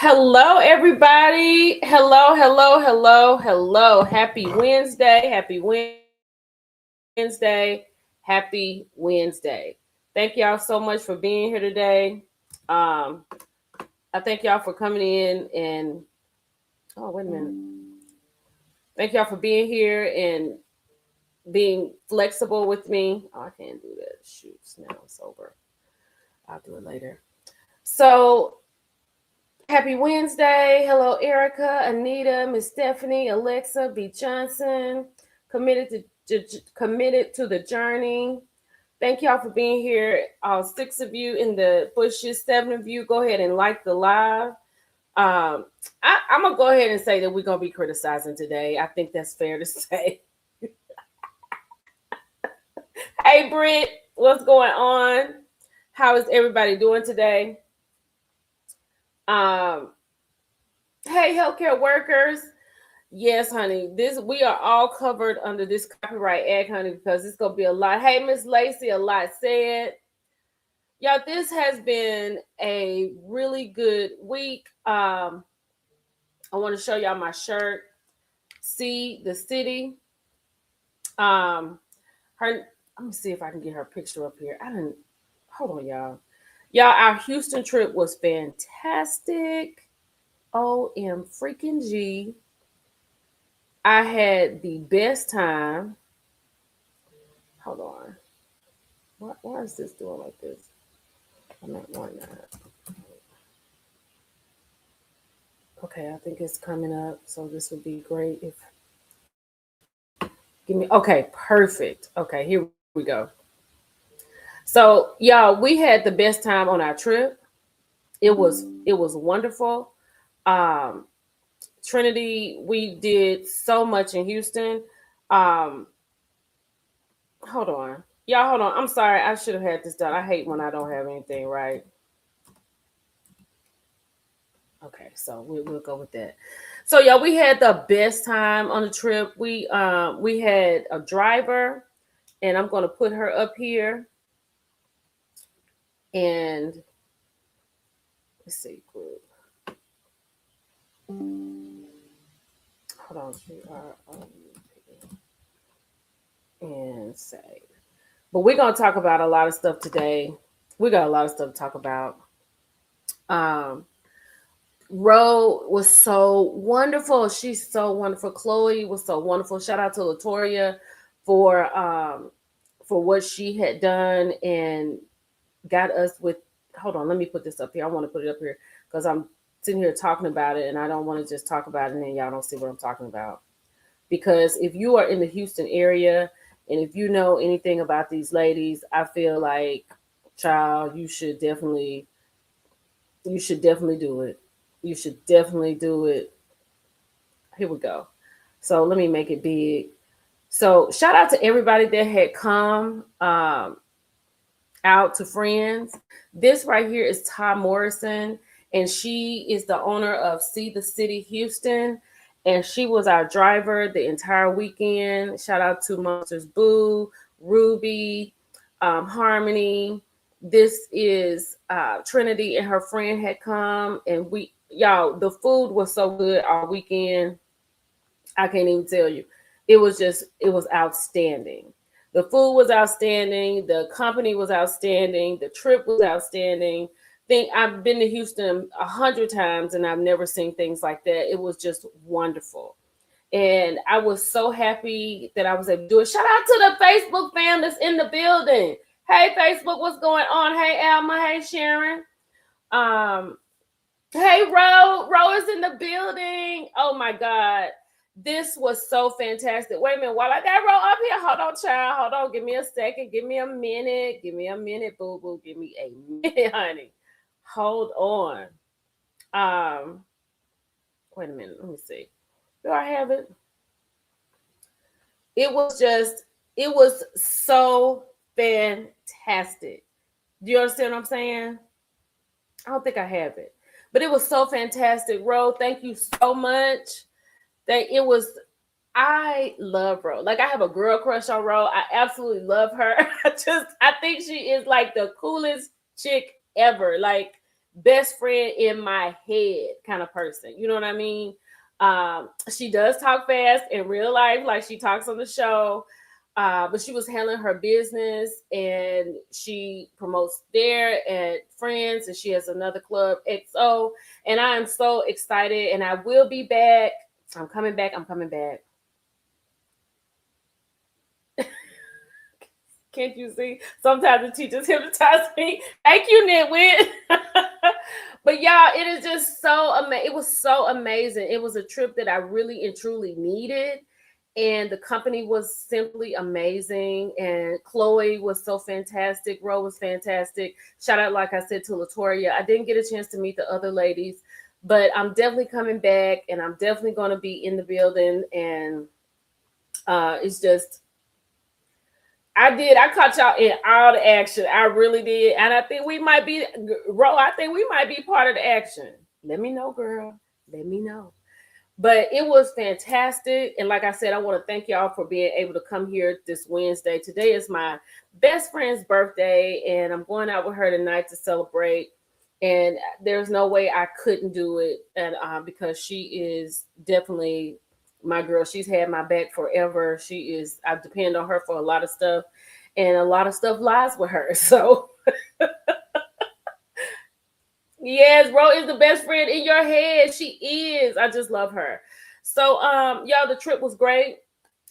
Hello, everybody. Hello, hello, hello, hello. Happy Wednesday. Happy Wednesday. Happy Wednesday. Thank y'all so much for being here today. Um, I thank y'all for coming in and oh, wait a minute. Thank y'all for being here and being flexible with me. Oh, I can't do that. Shoot, now I'm sober. I'll do it later. So happy Wednesday. Hello, Erica, Anita, Miss Stephanie, Alexa, B. Johnson. Committed to the journey. Thank y'all for being here. All six of you in the bushes, seven of you, go ahead and like the live. I'm gonna go ahead and say that we're gonna be criticizing today. I think that's fair to say. Hey, Britt, what's going on? How is everybody doing today? Um, hey, healthcare workers. Yes, honey. This we are all covered under this copyright act, honey, because it's gonna be a lot. Hey, Miss Lacey, a lot said. Y'all, this has been a really good week. I want to show y'all my shirt. See the city. Um, her. Let me see if I can get her picture up here. I didn't. Hold on, y'all. Y'all, our Houston trip was fantastic. OM freaking G. I had the best time. Hold on. Why is this doing like this? I'm at one now. Okay, I think it's coming up. So this would be great if give me okay, perfect. Okay, here we go. So y'all, we had the best time on our trip. It was wonderful. Um Trinity, we did so much in Houston. Um hold on. Y'all hold on. I'm sorry. I should have had this done. I hate when I don't have anything right. Okay, so we'll go with that. So yeah, we had the best time on the trip. We had a driver, and I'm gonna put her up here. And let's see, group. Hold on, and say. But we're gonna talk about a lot of stuff today. We got a lot of stuff to talk about. Um, Ro was so wonderful. She's so wonderful. Chloe was so wonderful. Shout out to Latoria for for what she had done and got us with. Hold on, let me put this up here. I want to put it up here because I'm sitting here talking about it and I don't want to just talk about it and then y'all don't see what I'm talking about. Because if you are in the Houston area and if you know anything about these ladies, I feel like, child, you should definitely do it. You should definitely do it. Here we go. So let me make it big. So shout out to everybody that had come out to Friends. This right here is Ty Morrison, and she is the owner of See the City Houston. And she was our driver the entire weekend. Shout out to Monsters Boo, Ruby, Harmony. This is Trinity and her friend had come, and y'all, the food was so good all weekend. I can't even tell you. It was outstanding. The food was outstanding. The company was outstanding. The trip was outstanding. Think I've been to Houston 100 times and I've never seen things like that. It was just wonderful. And I was so happy that I was able to do it. Shout out to the Facebook fam that's in the building. Hey Facebook, what's going on? Hey Alma, hey Sharon. Um, Hey, Ro is in the building. Oh my God. This was so fantastic. Wait a minute. While I got Ro up here, hold on, child. Hold on. Give me a second. Give me a minute. Give me a minute, boo boo. Give me a minute, honey. Hold on. Um, Wait a minute. Let me see. Do I have it? It was so fantastic. Do you understand what I'm saying? I don't think I have it. But it was so fantastic. Ro, thank you so much. That it was I love Ro. Like I have a girl crush on Ro. I absolutely love her. I think she is like the coolest chick ever. Like best friend in my head kind of person. You know what I mean? She does talk fast in real life, like she talks on the show. But she was handling her business and she promotes there at Friends, and she has another club, XO. And I am so excited, and I will be back. I'm coming back. I'm coming back. Can't you see? Sometimes the teachers hypnotize me. Thank you, Nitwit. But y'all, it is just so amazing. It was so amazing. It was a trip that I really and truly needed. And the company was simply amazing. And Chloe was so fantastic. Ro was fantastic. Shout out, like I said, to Latoria. I didn't get a chance to meet the other ladies, but I'm definitely coming back, and I'm definitely going to be in the building. And it's just, I caught y'all in all the action. I really did. And I think we might be, Ro, I think we might be part of the action. Let me know, girl. Let me know. But it was fantastic. And like I said, I want to thank y'all for being able to come here this Wednesday. Today is my best friend's birthday, and I'm going out with her tonight to celebrate. And there's no way I couldn't do it, and because she is definitely my girl. She's had my back forever. She is. I depend on her for a lot of stuff, and a lot of stuff lies with her. So yes, Ro is the best friend in your head. She is. I just love her. So y'all, the trip was great,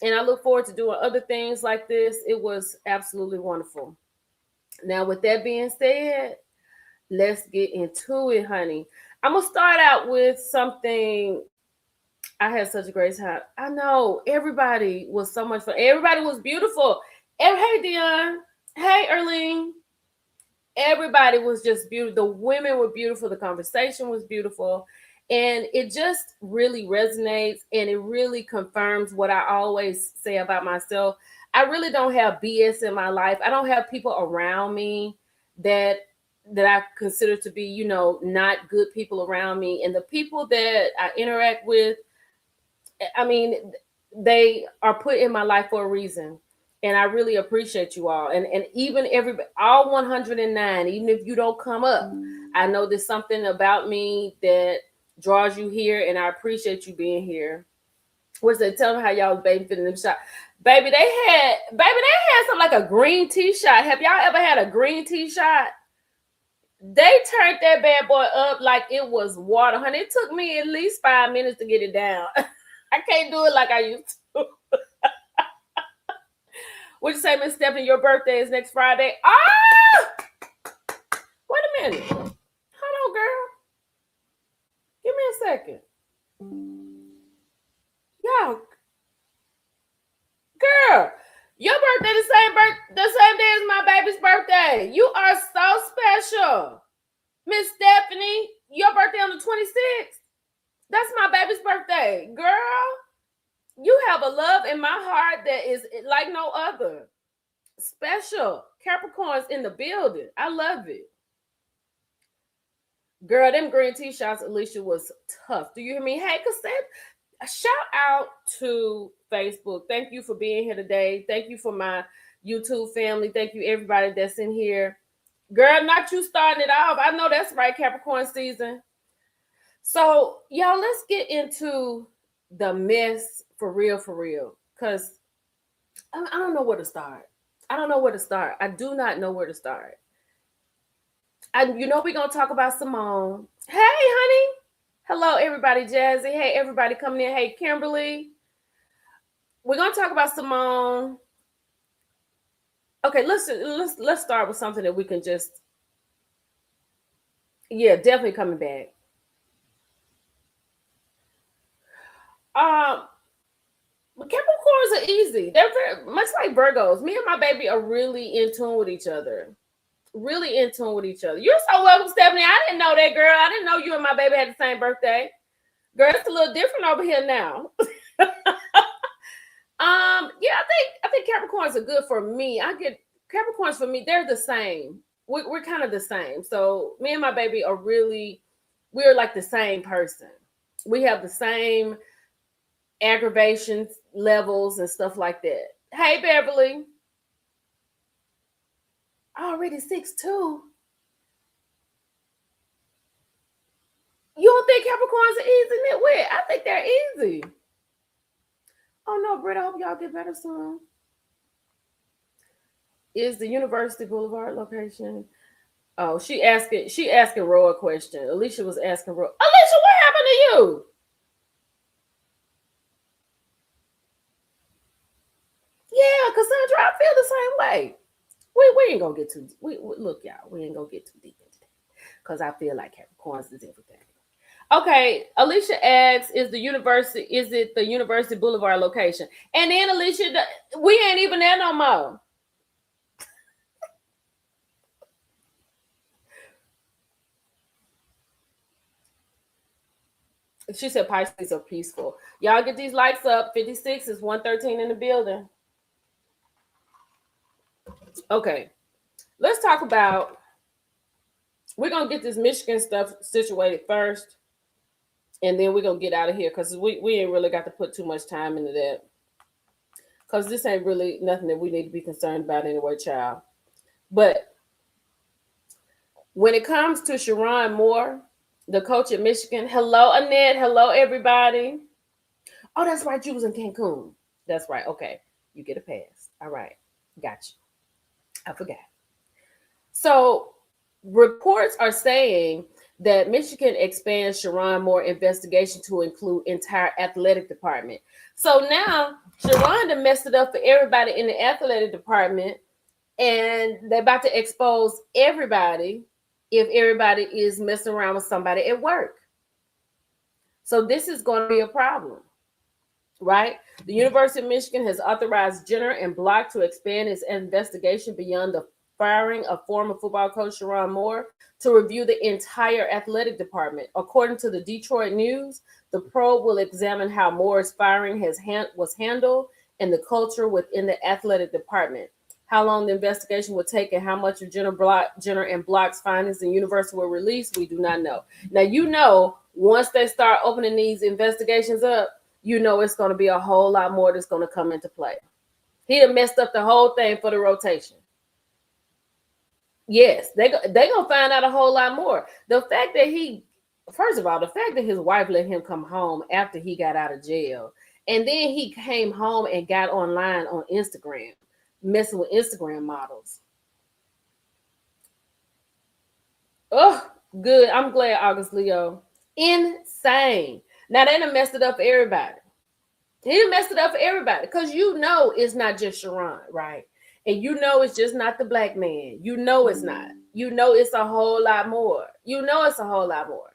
and I look forward to doing other things like this. It was absolutely wonderful. Now, with that being said, let's get into it, honey. I'm gonna start out with something. I had such a great time. I know everybody was so much fun. Everybody was beautiful. Hey, Dion. Hey, Erling. Everybody was just beautiful. The women were beautiful. The conversation was beautiful. And it just really resonates, and it really confirms what I always say about myself. I really don't have BS in my life. I don't have people around me that I consider to be, not good people around me. And the people that I interact with, I mean, they are put in my life for a reason. And I really appreciate you all. And even everybody, all 109, even if you don't come up, I know there's something about me that draws you here, and I appreciate you being here. What's that? Tell them how y'all baby fit in them shot. Baby, they had something like a green tea shot. Have y'all ever had a green tea shot? They turned that bad boy up like it was water, honey. It took me at least 5 minutes to get it down. I can't do it like I used to. What you say, Miss Stephanie? Your birthday is next Friday. Ah! Wait a minute. Hold on, girl. Give me a second. Y'all, girl, your birthday the same day as my baby's birthday. You are so special. Miss Stephanie, your birthday on the 26th. That's my baby's birthday. Girl, you have a love in my heart that is like no other. Special. Capricorns in the building. I love it. Girl, them green tea shots, Alicia, was tough. Do you hear me? Hey, Cassette, shout out to Facebook. Thank you for being here today. Thank you for my YouTube family. Thank you, everybody that's in here. Girl, not you starting it off. I know that's right, Capricorn season. So, y'all, let's get into the mess for real. Because I don't know where to start. I don't know where to start. I do not know where to start. We're going to talk about Simone. Hey, honey. Hello, everybody. Jazzy. Hey, everybody coming in. Hey, Kimberly. We're going to talk about Simone. Okay, let's start with something that we can just, definitely coming back. Capricorns are easy. They're very much like Virgos. Me and my baby are really in tune with each other. Really in tune with each other. You're so welcome, Stephanie. I didn't know that, girl. I didn't know you and my baby had the same birthday. Girl, it's a little different over here now. I think Capricorns are good for me. I get Capricorns for me. They're the same. We're kind of the same. So me and my baby we're like the same person. We have the same aggravation levels and stuff like that. Hey, Beverly. Already 6'2". Capricorns are easy nitwit. I think they're easy. Oh no, Britt, I hope y'all get better soon. Is the University Boulevard location? Oh, she asking Ro a question. Alicia was asking Ro. Alicia, what happened to you? Yeah, Cassandra, I feel the same way. We ain't gonna get too look, y'all. We ain't gonna get too deep into that because I feel like Capricorns is everything. Okay, Alicia asks, is it the University Boulevard location? And then Alicia, we ain't even there no more. She said Pisces are peaceful. Y'all get these likes up. 56 is 113 in the building. Okay, let's talk about. We're gonna get this Michigan stuff situated first, and then we're gonna get out of here because we ain't really got to put too much time into that. Because this ain't really nothing that we need to be concerned about anyway, child. But when it comes to Sherrone Moore, the coach at Michigan, hello, Annette. Hello, everybody. Oh, that's right. You was in Cancun. That's right. Okay. You get a pass. All right. Got you. I forgot. So reports are saying that Michigan expands Sherrone Moore investigation to include entire athletic department. So now Sherrone messed it up for everybody in the athletic department, and they're about to expose everybody if everybody is messing around with somebody at work. So this is going to be a problem, right? The University of Michigan has authorized Jenner and Block to expand its investigation beyond the firing of former football coach Sherrone Moore to review the entire athletic department. According to the Detroit News, the probe will examine how Moore's firing was handled and the culture within the athletic department. How long the investigation will take and how much of Jenner and Block's findings the university will release, we do not know. Now, once they start opening these investigations up, it's going to be a whole lot more that's going to come into play. He done messed up the whole thing for the rotation. Yes, they gonna find out a whole lot more. The fact that his wife let him come home after he got out of jail, and then he came home and got online on Instagram, messing with Instagram models. Oh, good. I'm glad, August Leo. Insane. Now they done messed it up for everybody. He done messed it up for everybody because it's not just Sherrone, right? And it's just not the black man. It's not. It's a whole lot more. It's a whole lot more.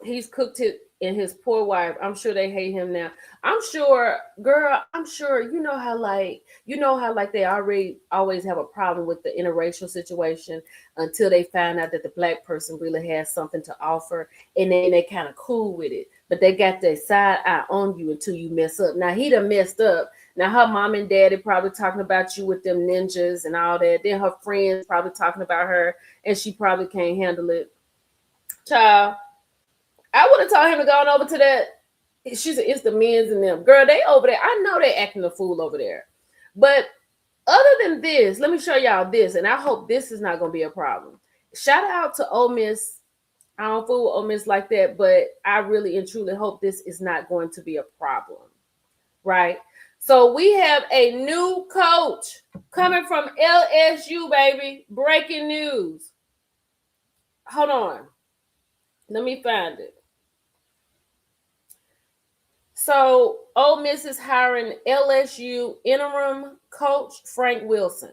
He's cooked it in his poor wife. I'm sure they hate him now. I'm sure, girl, you know how they already always have a problem with the interracial situation until they find out that the black person really has something to offer, and then they kind of cool with it. But they got their side eye on you until you mess up. Now he done messed up. Now her mom and daddy probably talking about you with them ninjas and all that. Then her friends probably talking about her, and she probably can't handle it. Child, I would have told him to go over to that. She said, it's the men's and them. Girl, they over there. I know they acting a fool over there. But other than this, let me show y'all this. And I hope this is not going to be a problem. Shout out to Ole Miss. I don't fool with Ole Miss like that. But I really and truly hope this is not going to be a problem. Right? So we have a new coach coming from LSU, baby. Breaking news. Hold on. Let me find it. So Ole Miss is hiring LSU interim coach Frank Wilson.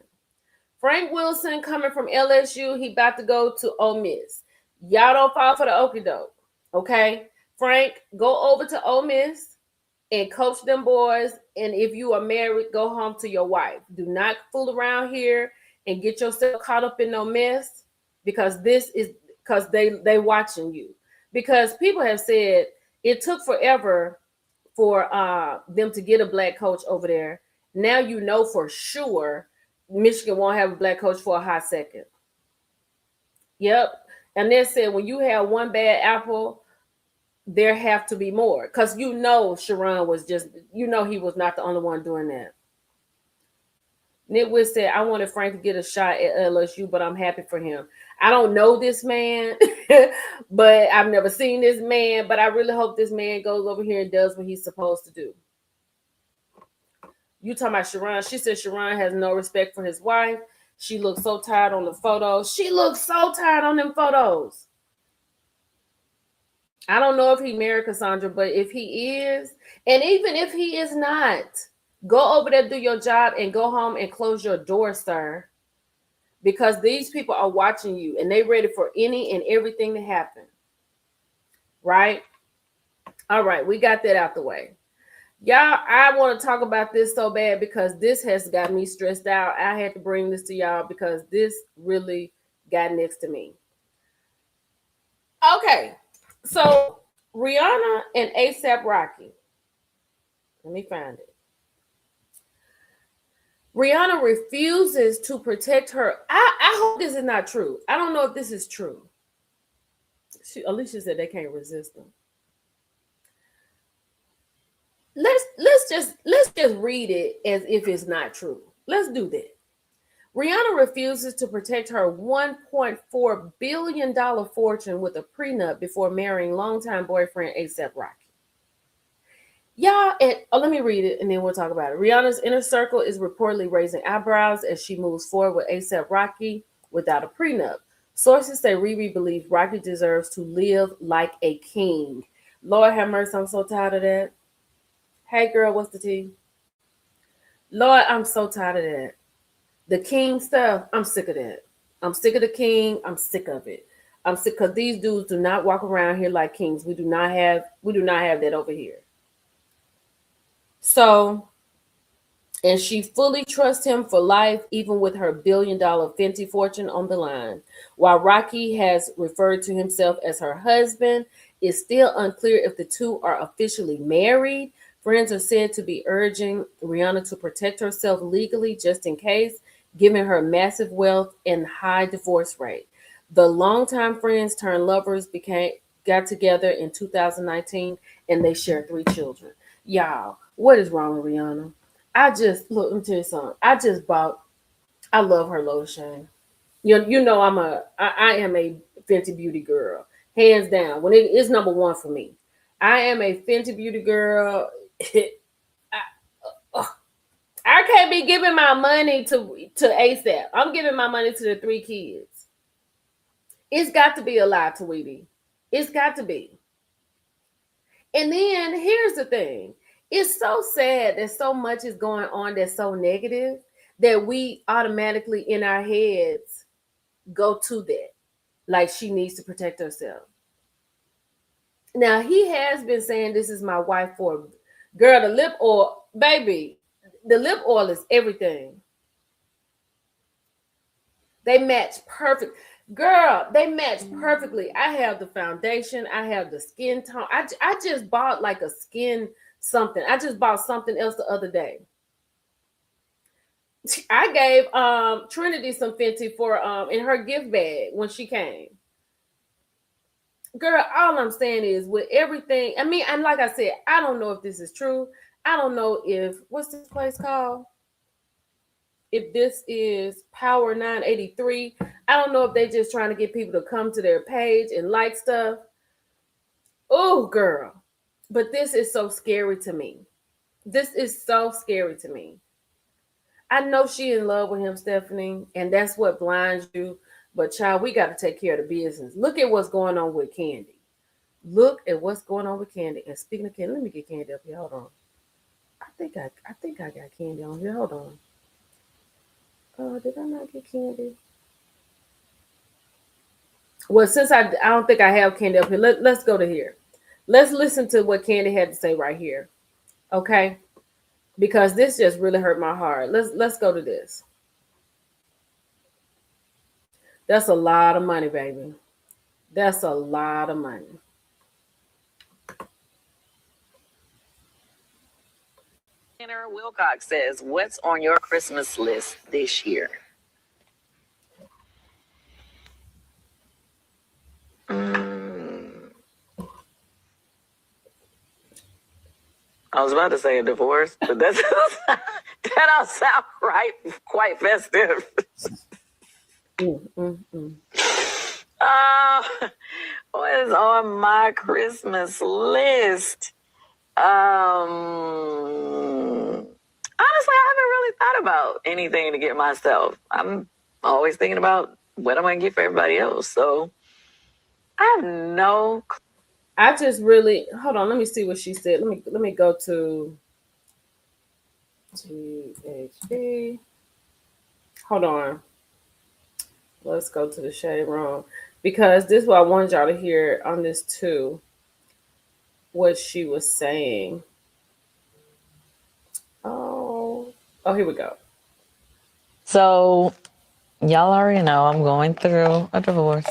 Frank Wilson coming from LSU. He about to go to Ole Miss. Y'all don't fall for the okie doke. Okay? Frank, go over to Ole Miss and coach them boys. And if you are married, go home to your wife. Do not fool around here and get yourself caught up in no mess, because they watching you. Because people have said it took forever for them to get a black coach over there. Now for sure Michigan won't have a black coach for a hot second. Yep. And they said when you have one bad apple, there have to be more. Because Sherrone was just, he was not the only one doing that. Nitwit said, I wanted Frank to get a shot at LSU, but I'm happy for him. I don't know this man, but I've never seen this man, but I really hope this man goes over here and does what he's supposed to do. You talking about Sharon? She said Sharon has no respect for his wife. She looks so tired on the photos. She looks so tired on them photos. I don't know if he married Cassandra, but if he is, and even if he is not, go over there, do your job, and go home and close your door, sir. Because these people are watching you and they ready for any and everything to happen. Right? All right, we got that out the way. Y'all, I want to talk about this so bad because this has got me stressed out. I had to bring this to y'all because this really got next to me. Okay, so Rihanna and A$AP Rocky. Let me find it. Rihanna refuses to protect her. I hope this is not true. I don't know if this is true. Alicia said they can't resist them. Let's just read it as if it's not true. Let's do that. Rihanna refuses to protect her $1.4 billion fortune with a prenup before marrying longtime boyfriend A$AP Rocky. Y'all, let me read it and then we'll talk about it. Rihanna's inner circle is reportedly raising eyebrows as she moves forward with A$AP Rocky without a prenup. Sources say Riri believes Rocky deserves to live like a king. Lord have mercy, I'm so tired of that. Hey girl, what's the tea? Lord, I'm so tired of that. The king stuff, I'm sick of that. I'm sick of the king. I'm sick of it. I'm sick because these dudes do not walk around here like kings. We do not have that over here. So, and she fully trusts him for life, even with her $1 billion Fenty fortune on the line. While Rocky has referred to himself as her husband, it's still unclear if the two are officially married. Friends are said to be urging Rihanna to protect herself legally just in case, given her massive wealth and high divorce rate. The longtime friends turned lovers got together in 2019 and they share 3 children. Y'all, what is wrong with Rihanna? Let me tell you something. I love her lotion. You know I am a Fenty Beauty girl. Hands down. When it is number 1 for me. I am a Fenty Beauty girl. I can't be giving my money to A$AP. I'm giving my money to the 3 kids. It's got to be a lie, Tweety. It's got to be. And then here's the thing. It's so sad that so much is going on that's so negative that we automatically in our heads go to that. Like she needs to protect herself. Now, he has been saying this is my wife for, girl, the lip oil, baby, the lip oil is everything. They match perfect. Girl, they match perfectly. I have the foundation. I have the skin tone. I just bought like a skin something. I just bought something else the other day. I gave Trinity some Fenty for in her gift bag when she came. Girl, all I'm saying is with everything, I mean, and like I said, I don't know if this is true. I don't know if, what's this place called? If this is Power 983, I don't know if they're just trying to get people to come to their page and like stuff. Oh, girl. But this is so scary to me. This is so scary to me. I know she in love with him, Stephanie, and that's what blinds you. But child, we got to take care of the business. Look at what's going on with Candy. Look at what's going on with Candy. And speaking of Candy, let me get Candy up here. Hold on. I think I got Candy on here. Hold on. Did I not get Candy? Well, since I don't think I have Candy up here, let's go to here. Let's listen to what Candy had to say right here. Okay? Because this just really hurt my heart. Let's go to this. That's a lot of money, baby. That's a lot of money. Tanner Wilcox says, what's on your Christmas list this year? I was about to say a divorce, but that's That don't sound right. Quite festive. What is on my Christmas list? Honestly, I haven't really thought about anything to get myself. I'm always thinking about what I'm going to get for everybody else. So I have no. I just really hold on. Let me see what she said. Let me go to GHB. Hold on. Let's go to the shade room because this is what I wanted y'all to hear on this too. What she was saying. Oh, here we go. So, y'all already know I'm going through a divorce,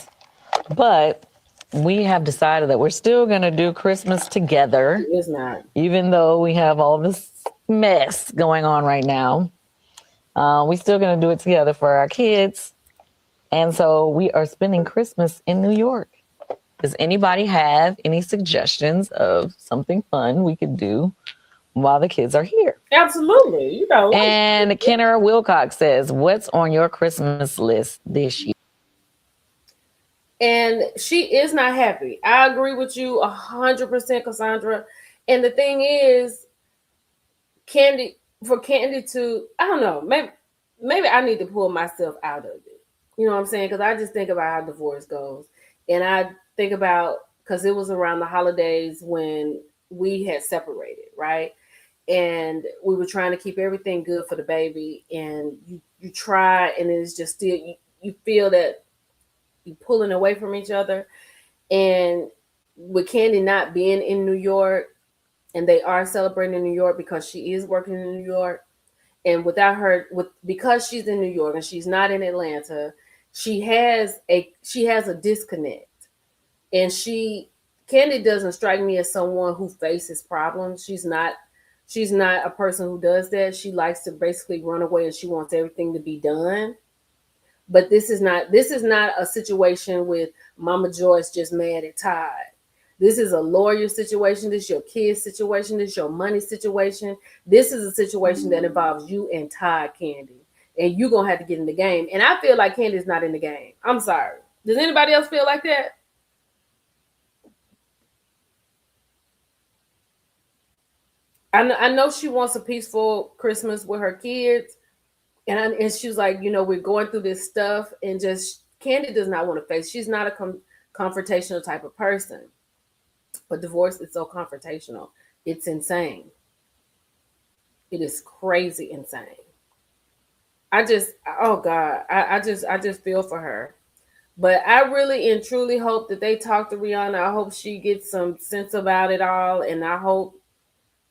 but we have decided that we're still going to do Christmas together. It is not. Even though we have all this mess going on right now. We're still going to do it together for our kids. And so we are spending Christmas in New York. Does anybody have any suggestions of something fun we could do while the kids are here? Absolutely. You know. And Kenner Wilcox says, what's on your Christmas list this year? And she is not happy. I agree with you 100%, Cassandra. And the thing is, Kandi to, I don't know, maybe I need to pull myself out of it. You know what I'm saying? Because I just think about how divorce goes. And I think about, because it was around the holidays when we had separated, right? And we were trying to keep everything good for the baby. And you try, and it's just still, you feel that you're pulling away from each other. And with Kandi not being in New York, and they are celebrating in New York because she is working in New York. And without her, because she's in New York and she's not in Atlanta, she has a disconnect. And Kandi doesn't strike me as someone who faces problems. She's not a person who does that. She likes to basically run away and she wants everything to be done. But this is not a situation with Mama Joyce just mad at Todd. This is a lawyer situation. This is your kid's situation. This is your money situation. This is a situation that involves you and Todd, Kandi. And you're going to have to get in the game. And I feel like Kandi's not in the game. I'm sorry. Does anybody else feel like that? I know she wants a peaceful Christmas with her kids. And she was like, we're going through this stuff. And just Kandi does not want to face. She's not a confrontational type of person. But divorce is so confrontational. It's insane. It is crazy insane. I just feel for her. But I really and truly hope that they talk to Rihanna. I hope she gets some sense about it all. And I hope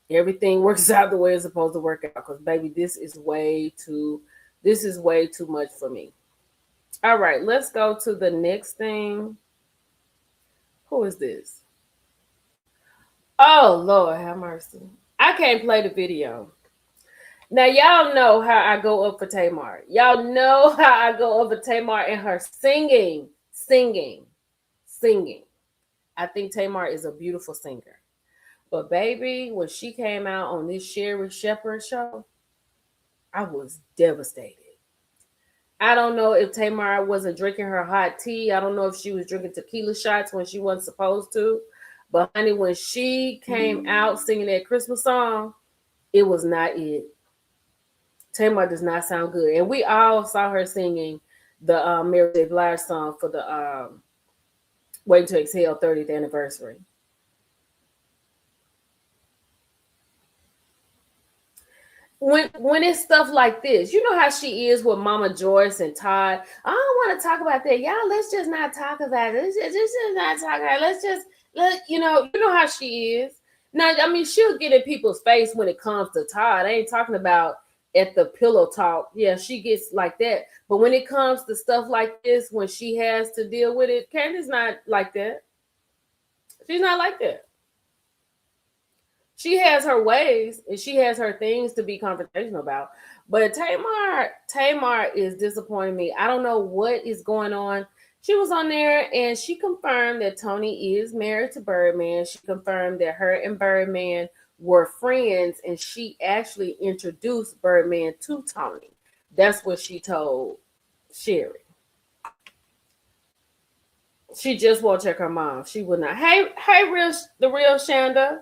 everything works out the way it's supposed to work out. Because, baby, this is way too much for me. All right, let's go to the next thing. Who is this? Oh, Lord, have mercy. I can't play the video. Now, y'all know how I go up for Tamar. Y'all know how I go up for Tamar and her singing. I think Tamar is a beautiful singer. But, baby, when she came out on this Sherri Shepherd show, I was devastated. I don't know if Tamar wasn't drinking her hot tea. I don't know if she was drinking tequila shots when she wasn't supposed to. But, honey, when she came out singing that Christmas song, it was not it. Tamar does not sound good. And we all saw her singing the Mary J. Blige song for the Waiting to Exhale 30th anniversary. When it's stuff like this, you know how she is with Mama Joyce and Todd. I don't want to talk about that. Y'all, let's just not talk about it. Let's just not talk about it. You know how she is. Now, I mean, she'll get in people's face when it comes to Todd. I ain't talking about at the pillow talk. Yeah, she gets like that. But when it comes to stuff like this, when she has to deal with it, Kandi's not like that. She's not like that. She has her ways and she has her things to be confrontational about. But Tamar is disappointing me. I don't know what is going on. She was on there and she confirmed that Tony is married to Birdman. She confirmed that her and Birdman were friends, and she actually introduced Birdman to Tony. That's what she told Sherry. She just won't check her mom. She would not. Hey, the real Shanda.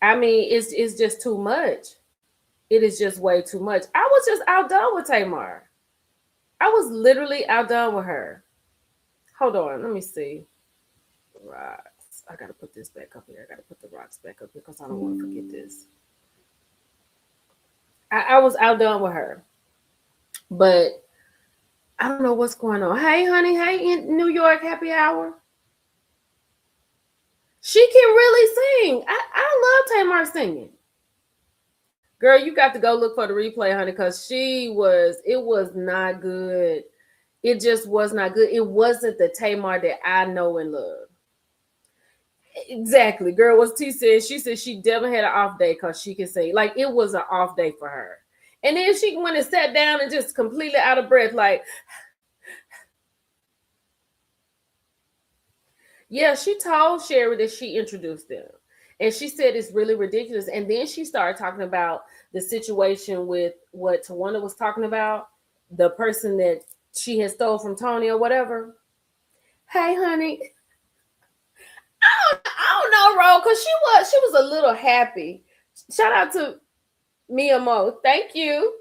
I mean, it's just too much. It is just way too much. I was just outdone with Tamar. I was literally outdone with her. Hold on, let me see. Rocks. I gotta put this back up here. I gotta put the rocks back up here because I don't want to forget this. I was outdone with her, but I don't know what's going on. Hey, honey. Hey, in New York, happy hour. She can really sing. I love Tamar singing. Girl, you got to go look for the replay, honey, because it was not good. It just was not good. It wasn't the Tamar that I know and love. Exactly. Girl, what T said, she said she definitely had an off day because she can sing. Like, it was an off day for her. And then she went and sat down and just completely out of breath, like, yeah, she told Sherry that she introduced them. And she said it's really ridiculous. And then she started talking about the situation with what Tawana was talking about, the person that she had stole from Tony or whatever. Hey, honey. I don't know, Ro, because she was a little happy. Shout out to Mia Mo. Thank you.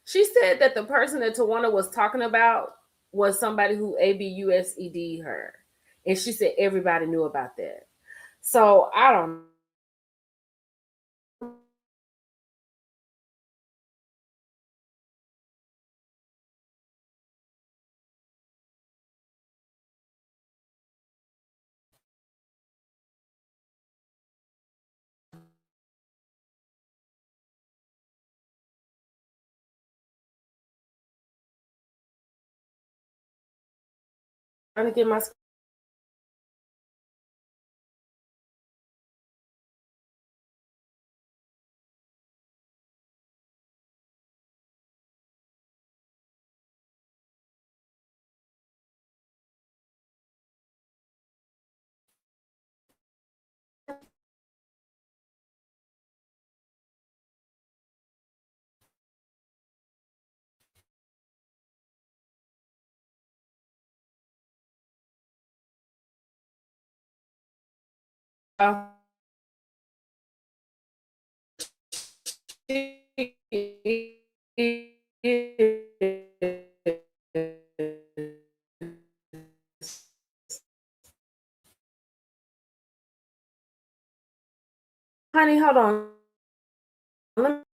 She said that the person that Tawana was talking about was somebody who ABUSED her. And she said everybody knew about that. So I don't trying to get my honey, hold on. Let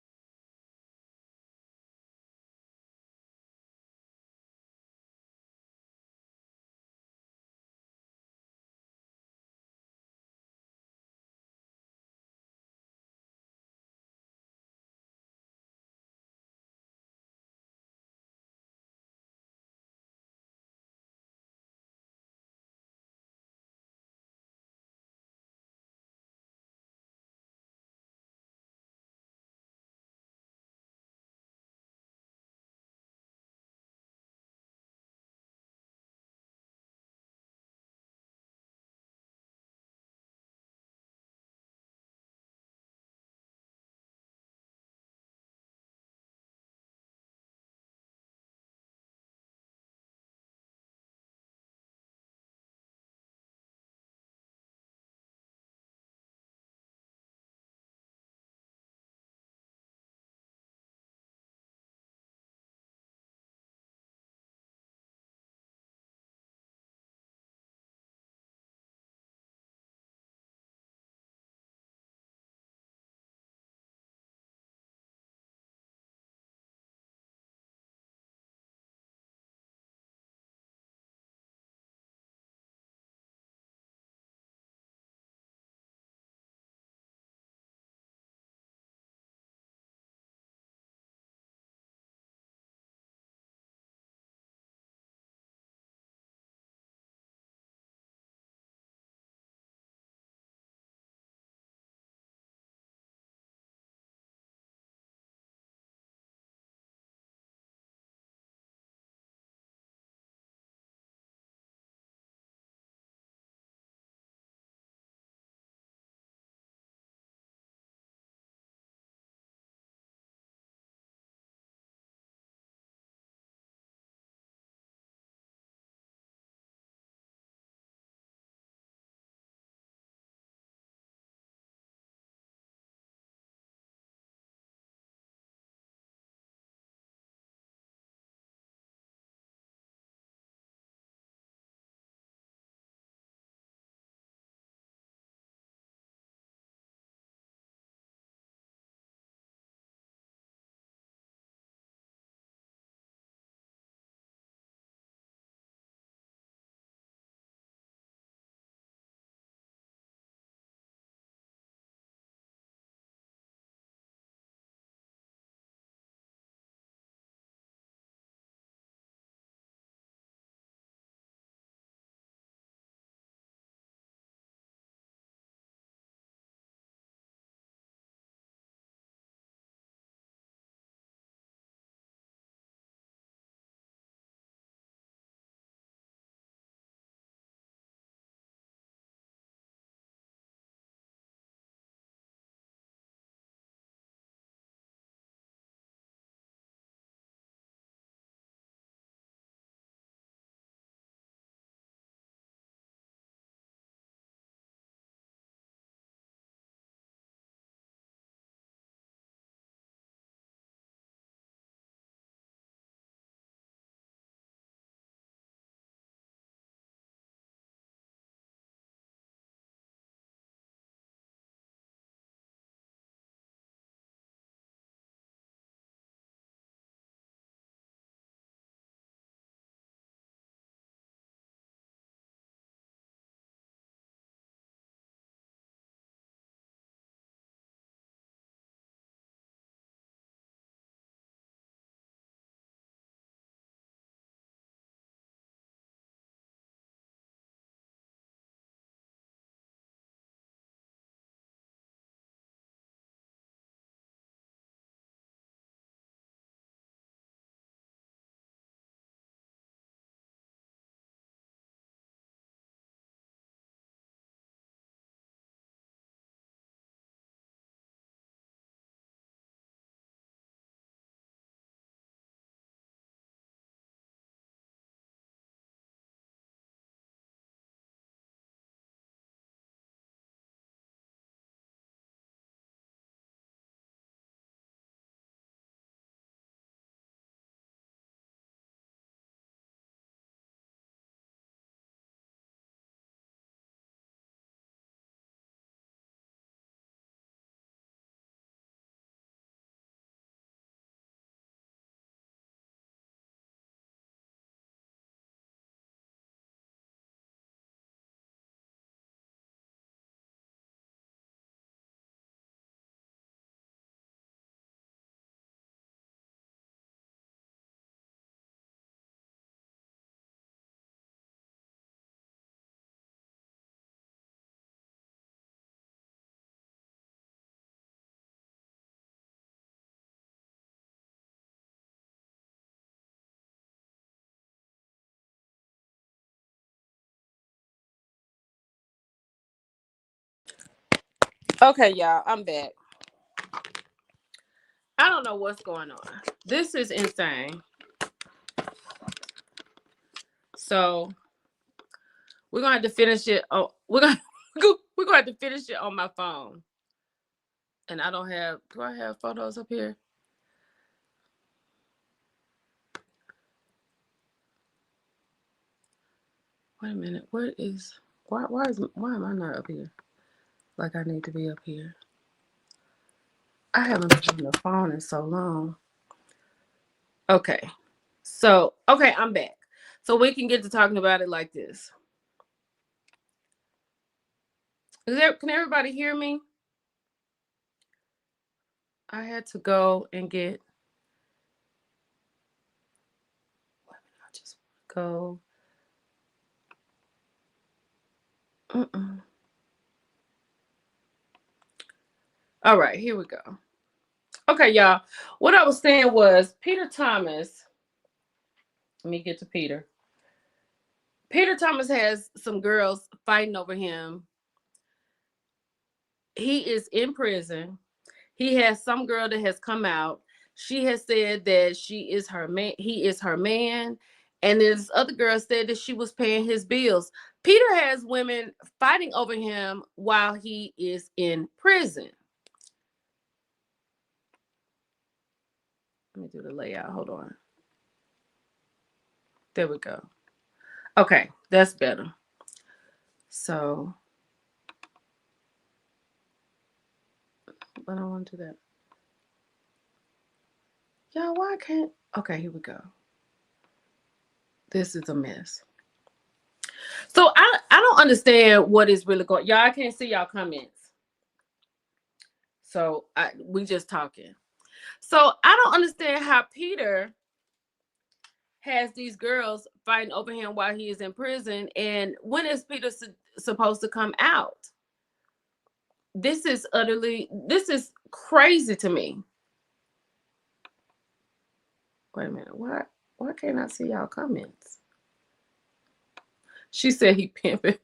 Okay, y'all, I'm back. I don't know what's going on. This is insane. So we're gonna have to finish it. Oh, we're gonna have to finish it on my phone. And I don't have. Do I have photos up here? Wait a minute. What is? Why am I not up here? Like I need to be up here. I haven't been on the phone in so long. Okay. So okay, I'm back. So we can get to talking about it like this. Can everybody hear me? I had to go and get. Wait a minute, I just want to go. All right, here we go. Okay, y'all. What I was saying was Peter Thomas. Let me get to Peter. Peter Thomas has some girls fighting over him. He is in prison. He has some girl that has come out. She has said that she is her man. He is her man. And this other girl said that she was paying his bills. Peter has women fighting over him while he is in prison. Let me do the layout. Hold on. There we go. Okay, that's better. So, but I don't want to do that. Y'all, why can't? Okay, here we go. This is a mess. So I don't understand what is really going. Y'all, I can't see y'all comments. So we just talking. So I don't understand how Peter has these girls fighting over him while he is in prison, and when is Peter supposed to come out? This is crazy to me. Wait a minute, why can't I see y'all comments? She said he pimping.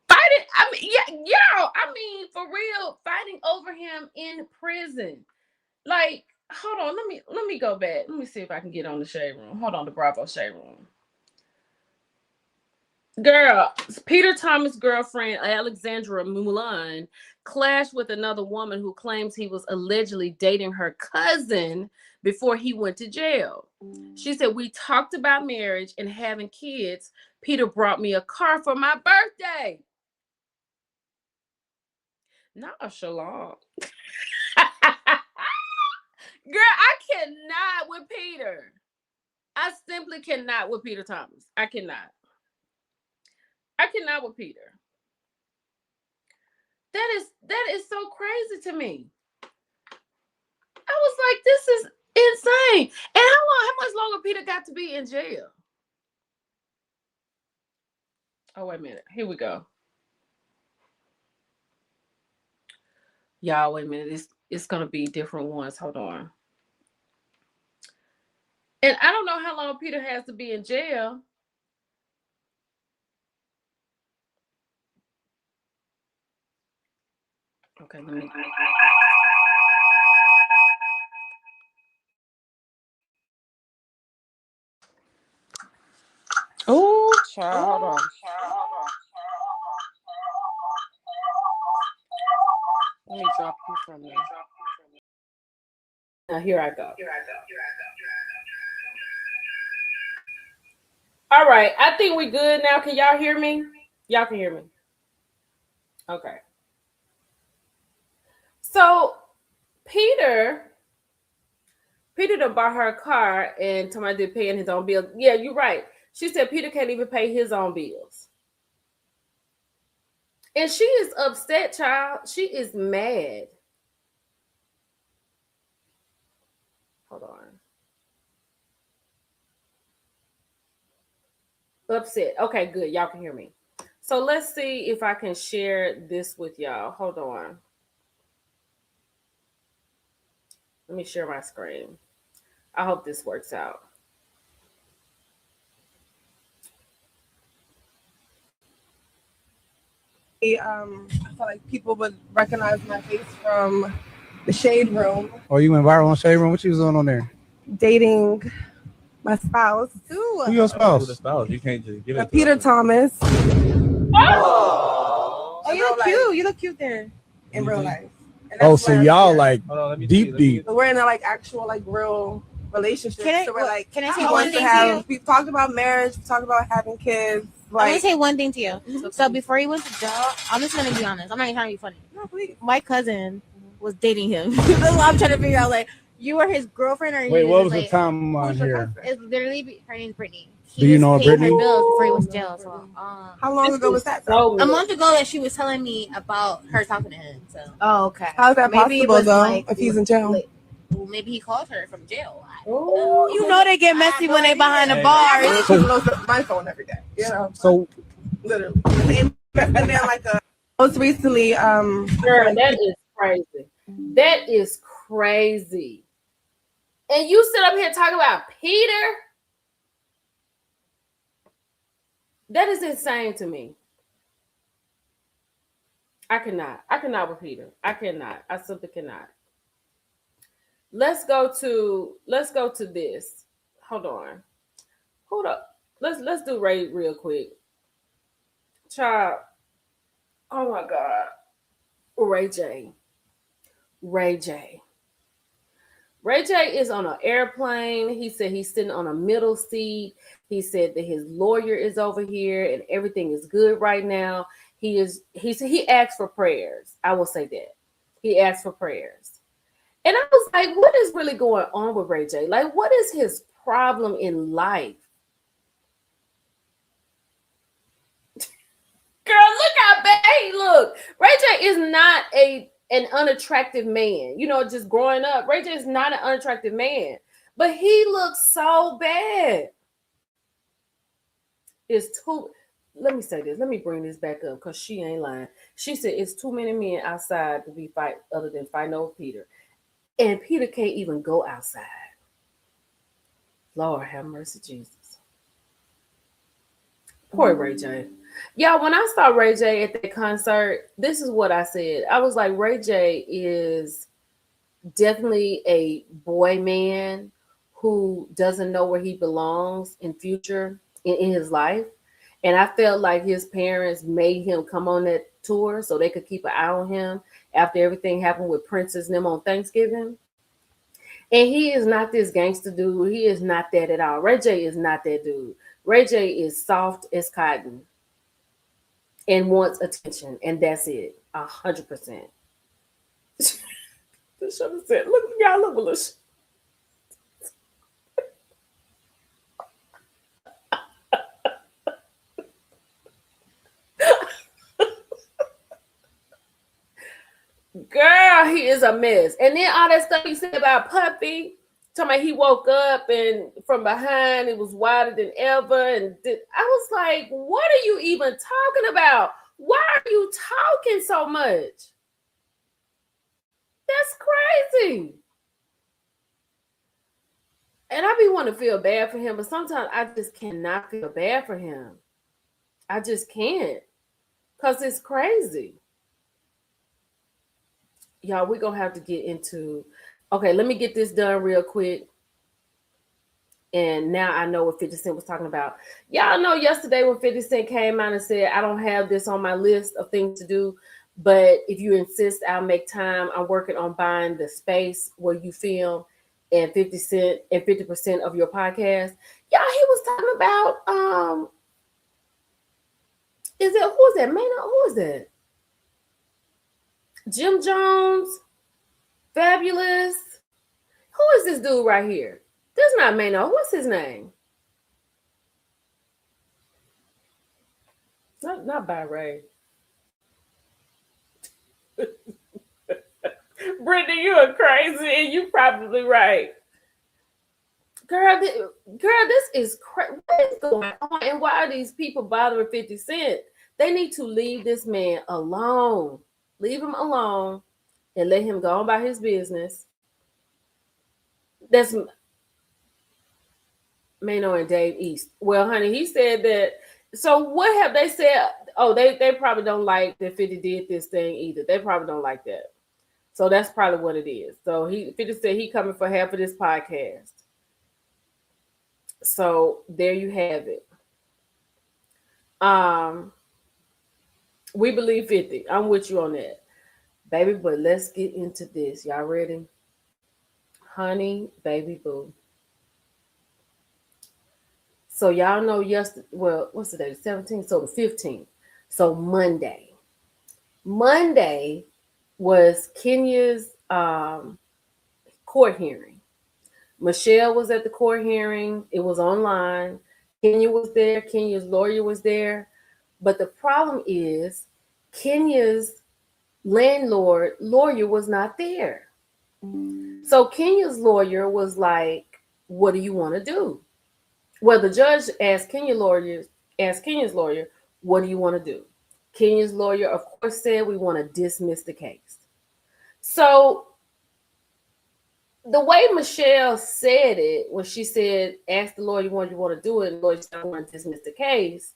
Fighting, I mean, yeah, y'all, I mean, for real, fighting over him in prison. Like, hold on, let me go back. Let me see if I can get on the Shade Room. Hold on, the Bravo Shade Room. Girl, Peter Thomas' girlfriend, Alexandra Mulan, clashed with another woman who claims he was allegedly dating her cousin before he went to jail. She said, "We talked about marriage and having kids. Peter brought me a car for my birthday." Not Shalom. Girl, I cannot with Peter. I simply cannot with Peter Thomas. I cannot with Peter. That is so crazy to me. I was like, this is insane. And how much longer Peter got to be in jail? Oh, wait a minute. Here we go. Y'all, wait a minute. It's gonna be different ones. Hold on. And I don't know how long Peter has to be in jail. Okay, let me. Oh, child. Hold on. Let me drop you from there. Now, here I go. All right. I think we good now. Can y'all hear me? Y'all can hear me. Okay. So, Peter done bought her a car and somebody did paying his own bills. Yeah, you're right. She said Peter can't even pay his own bills. And she is upset, child. She is mad. Hold on. Upset. Okay, good. Y'all can hear me. So let's see if I can share this with y'all. Hold on. Let me share my screen. I hope this works out. I felt like people would recognize my face from the Shade Room. Oh, you went viral on Shade Room? What you was doing on there? Dating my spouse. Who your spouse? You can't just give it. Peter Thomas. Oh, you look cute. You look cute there in real life. And Oh, that's so why y'all I'm like Hold on, let me deep, see, let me deep. So we're in a like actual like real relationship. Can I- so we're like, can I say he one wants thing to to have. you? We talked about marriage. We talked about having kids. I'm gonna Like, say one thing to you. So before he went to jail, I'm just gonna be honest. I'm not even trying to be funny. no, please. My cousin was dating him. That's what I'm trying to figure out. Like, you were his girlfriend, or Wait, you what just, was like, the timeline Who's your here? cousin? It's literally her name's Brittany. He Do you was know paying Brittany? her bills before he was in jail. So, How long ago was that? Though? So a month ago, that she was telling me about her talking to him. So, Oh, okay. How's that maybe it possible was though? like, if he's in jail, well, maybe he called her from jail. Ooh. You know they get messy when they behind the Hey. bars. she blows up my phone every day. You know, So literally. And then like most recently, Girl, that is crazy. That is crazy. And you sit up here talking about Peter? That is insane to me. I cannot with Peter. I cannot. I simply cannot. Let's go to this. Hold on. Hold up. Let's do Ray real quick. Child. Oh my God. Ray J. Ray J. Ray J is on an airplane. He said he's sitting on a middle seat. He said that his lawyer is over here and everything is good right now. He asked for prayers. I will say that. He asked for prayers. And I was like, what is really going on with Ray J? Like, what is his problem in life? Girl, look how bad he look. Ray J is not an unattractive man. You know, just growing up, Ray J is not an unattractive man. But he looks so bad. Let me say this. Let me bring this back up because she ain't lying. She said it's too many men outside to be fight other than fighting over Peter. And Peter can't even go outside. Lord have mercy, Jesus. Poor Ray J. Y'all, when I saw Ray J at the concert, this is what I said. I was like, Ray J is definitely a boy man who doesn't know where he belongs in future in his life. And I felt like his parents made him come on that tour so they could keep an eye on him after everything happened with Princess and them on Thanksgiving. And he is not this gangster dude. He is not that at all. Ray J is not that dude. Ray J is soft as cotton and wants attention, and that's it. 100%. This should have said, look, y'all look a little. Girl, he is a mess. And then all that stuff he said about Puppy, talking about he woke up and from behind it was wider than ever. And I was like, what are you even talking about? Why are you talking so much? That's crazy. And I be wanting to feel bad for him, but sometimes I just cannot feel bad for him. I just can't. Because it's crazy. Y'all, we're going to have to get into... Okay, let me get this done real quick. And now I know what 50 Cent was talking about. Y'all know yesterday when 50 Cent came out and said, I don't have this on my list of things to do, but if you insist, I'll make time. I'm working on buying the space where you film and 50% of your podcast. Y'all, he was talking about, who is that? Maynard, who is that? Jim Jones, Fabulous. Who is this dude right here? This is not Maynard. What's his name? Not by Ray. Brittany, you are crazy, and you probably right. Girl, this is crazy. What is going on? And why are these people bothering 50 Cent? They need to leave this man alone. Leave him alone and let him go on about his business. That's Mano and Dave East. Well, honey, he said that. So what have they said? they probably don't like that 50 did this thing either. They probably don't like that. So that's probably what it is. So 50 said he coming for half of this podcast. So there you have it. We believe 50. I'm with you on that. Baby, but let's get into this. Y'all ready? Honey, baby boo. So y'all know yesterday, well, what's the day? The 17th, so the 15th. So Monday. Monday was Kenya's court hearing. Michelle was at the court hearing. It was online. Kenya was there. Kenya's lawyer was there. But the problem is Kenya's lawyer was not there. So Kenya's lawyer was like, what do you want to do? Well, the judge asked Kenya's lawyer, what do you want to do? Kenya's lawyer, of course, said we want to dismiss the case. So the way Michelle said it, when she said, ask the lawyer what you want to do, and the lawyer said, I want to dismiss the case,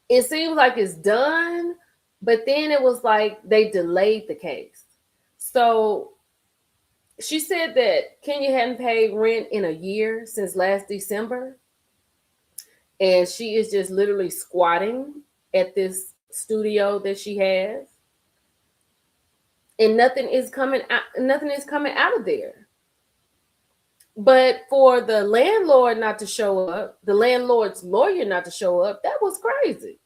it seems like it's done, but then it was like they delayed the case. So she said that Kenya hadn't paid rent in a year since last December. And she is just literally squatting at this studio that she has. And nothing is coming out of there. But for the landlord not to show up, the landlord's lawyer not to show up, that was crazy.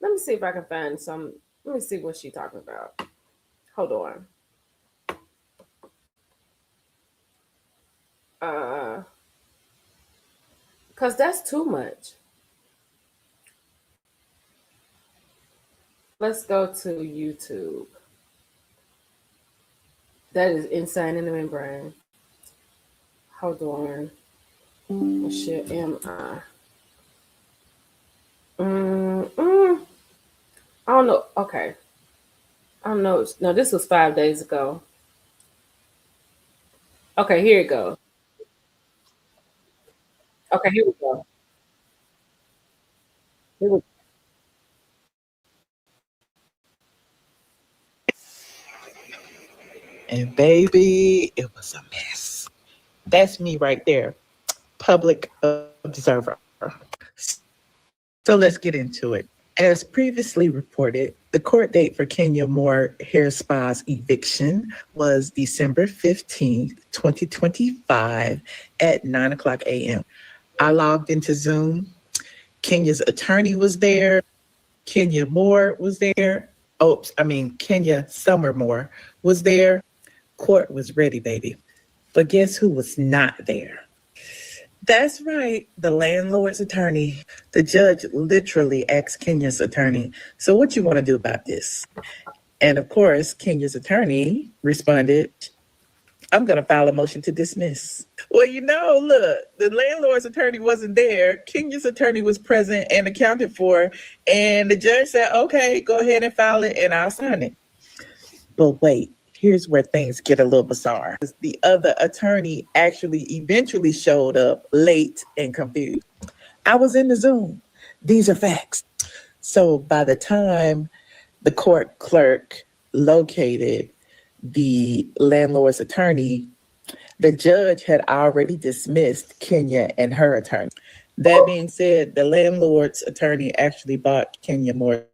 Let me see if I can find some. Let me see what she's talking about. Hold on. Because that's too much. Let's go to YouTube. That is insane in the membrane. Hold on. What shit am I? I don't know. Okay. I don't know. No, this was 5 days ago. Okay, here it goes. Okay, here we go. Here we go. And baby, it was a mess. That's me right there. Public observer. So let's get into it. As previously reported, the court date for Kenya Moore Hair Spa's eviction was December 15th, 2025 at 9 o'clock a.m. I logged into Zoom. Kenya's attorney was there. Kenya Moore was there. Kenya Summer Moore was there. Court was ready, baby. But guess who was not there? That's right, the landlord's attorney. The judge literally asked Kenya's attorney, so what you want to do about this? And of course, Kenya's attorney responded, I'm going to file a motion to dismiss. Well, look, the landlord's attorney wasn't there. Kenya's attorney was present and accounted for. And the judge said, okay, go ahead and file it and I'll sign it. But wait, here's where things get a little bizarre. The other attorney actually eventually showed up late and confused. I was in the Zoom. These are facts. So by the time the court clerk located the landlord's attorney, the judge had already dismissed Kenya and her attorney. That being said, the landlord's attorney actually bought Kenya more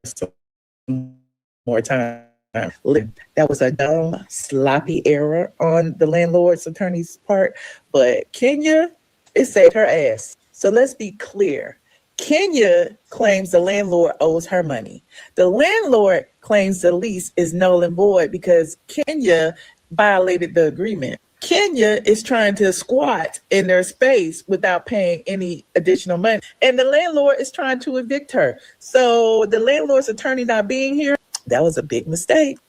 time. That was a dumb, sloppy error on the landlord's attorney's part, but Kenya, it saved her ass. So let's be clear. Kenya claims the landlord owes her money. The landlord claims the lease is null and void because Kenya violated the agreement. Kenya is trying to squat in their space without paying any additional money, and the landlord is trying to evict her. So the landlord's attorney not being here, that was a big mistake.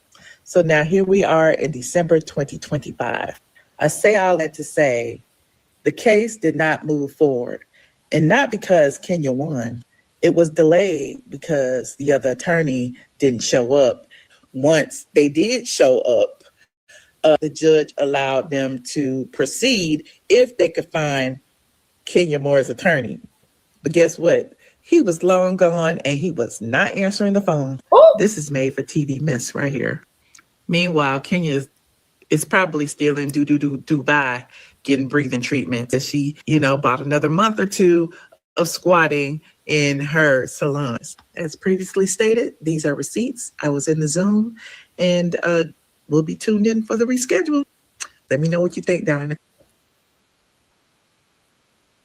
So now here we are in December 2025. I say all that to say the case did not move forward. And not because Kenya won. It was delayed because the other attorney didn't show up. Once they did show up, the judge allowed them to proceed if they could find Kenya Moore's attorney. But guess what? He was long gone and he was not answering the phone. Oh, This is made for TV miss right here. Meanwhile, Kenya is probably still in Dubai getting breathing treatment. That she, bought another month or two of squatting in her salons. As previously stated, these are receipts. I was in the Zoom, and we'll be tuned in for the reschedule. Let me know what you think down in the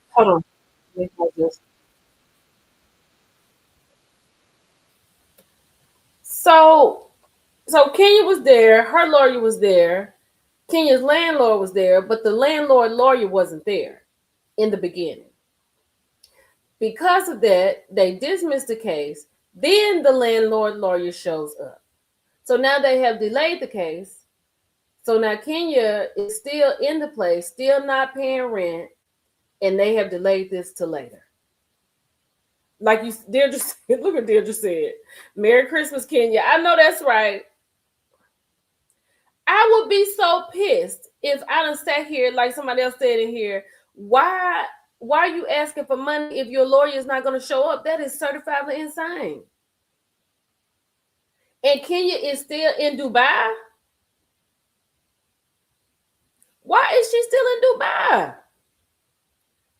hold on. Let me pause this. So Kenya was there, her lawyer was there, Kenya's landlord was there, but the landlord lawyer wasn't there in the beginning. Because of that, they dismissed the case. Then the landlord lawyer shows up. So now they have delayed the case. So now Kenya is still in the place, still not paying rent, and they have delayed this to later. Like Deirdre said, look what Deirdre said. Merry Christmas, Kenya. I know that's right. I would be so pissed if I done sat here like somebody else said in here. Why are you asking for money if your lawyer is not going to show up? That is certifiably insane. And Kenya is still in Dubai. Why is she still in Dubai?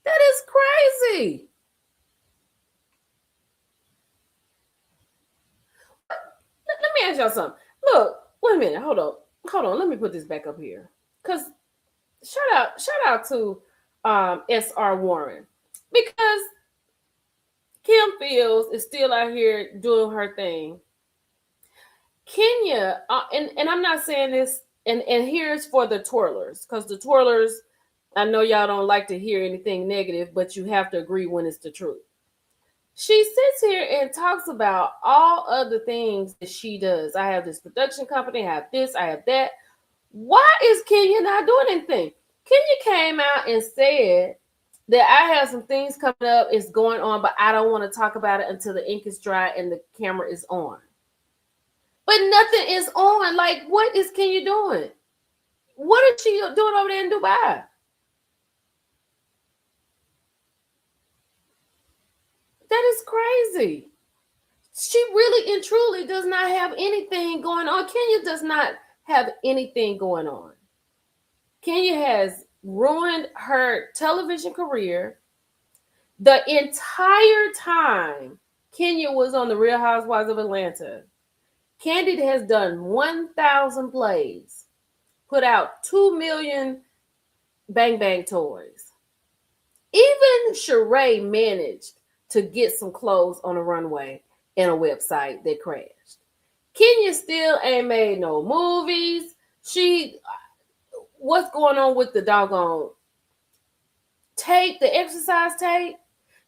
That is crazy. Let me ask y'all something. Look, wait a minute. Hold on. Let me put this back up here. Because shout out to S.R. Warren. Because Kim Fields is still out here doing her thing. Kenya, and I'm not saying this, and here's for the twirlers, because the twirlers, I know y'all don't like to hear anything negative, but you have to agree when it's the truth. She sits here and talks about all other things that she does. I have this production company, I have this, I have that. Why is Kenya not doing anything? Kenya came out and said that I have some things coming up, it's going on, but I don't want to talk about it until the ink is dry and the camera is on. But nothing is on. Like, what is Kenya doing? What is she doing over there in Dubai? That is crazy. She really and truly does not have anything going on. Kenya does not have anything going on. Kenya has ruined her television career. The entire time Kenya was on the Real Housewives of Atlanta, Candid has done 1,000 plays, put out 2 million Bang Bang toys. Even Sheree managed to get some clothes on a runway and a website that crashed. Kenya still ain't made no movies. What's going on with the doggone tape, the exercise tape?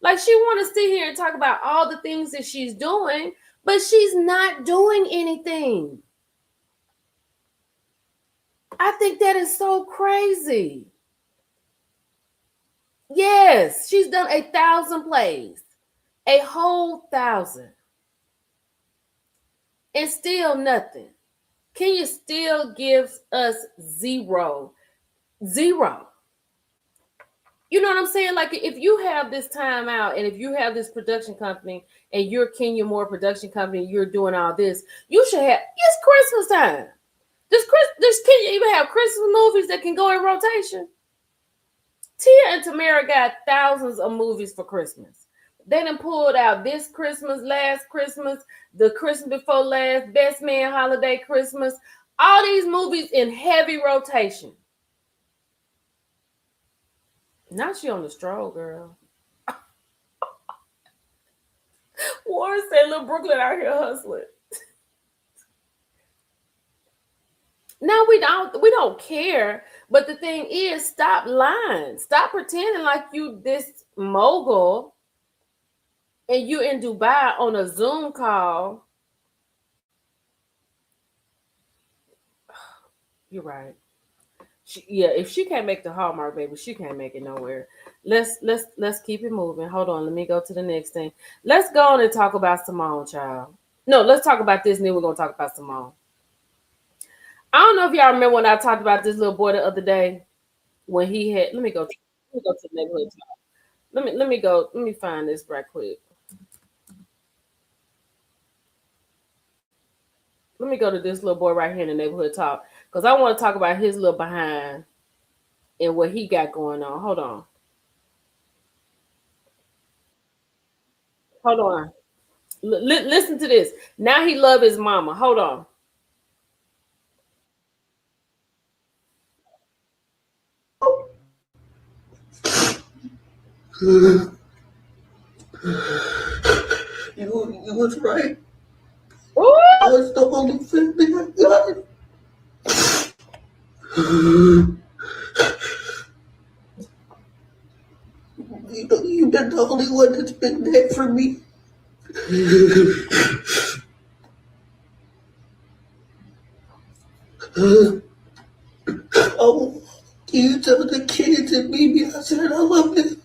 Like, she want to sit here and talk about all the things that she's doing, but she's not doing anything. I think that is so crazy. Yes, she's done 1,000 plays. A whole 1,000. And still nothing. Kenya still gives us zero. Zero. You know what I'm saying? Like, if you have this time out and if you have this production company and you're Kenya Moore production company, you're doing all this, you should have, it's Christmas time. Does Kenya even have Christmas movies that can go in rotation? Tia and Tamara got thousands of movies for Christmas. They done pulled out this Christmas, last Christmas, the Christmas before last, Best Man Holiday Christmas, all these movies in heavy rotation. Now she on the stroll, girl. Warren said, "Little Brooklyn out here hustling." No, we don't care. But the thing is, stop lying. Stop pretending like you this mogul and you in Dubai on a Zoom call. You're right. If she can't make the Hallmark, baby, she can't make it nowhere. Let's keep it moving. Hold on, let me go to the next thing. Let's go on and talk about Simone, child. No, let's talk about this, and then we're gonna talk about Simone. I don't know if y'all remember when I talked about this little boy the other day when he had. Let me go to the neighborhood talk. Let me find this right quick. Let me go to this little boy right here in the neighborhood talk because I want to talk about his little behind and what he got going on. Hold on. Hold on. Listen to this. Now he love his mama. Hold on. You was right. Ooh. I was the only family I got. You've been the only one that's been there for me. Oh, you tell the kids and me, I said I love them.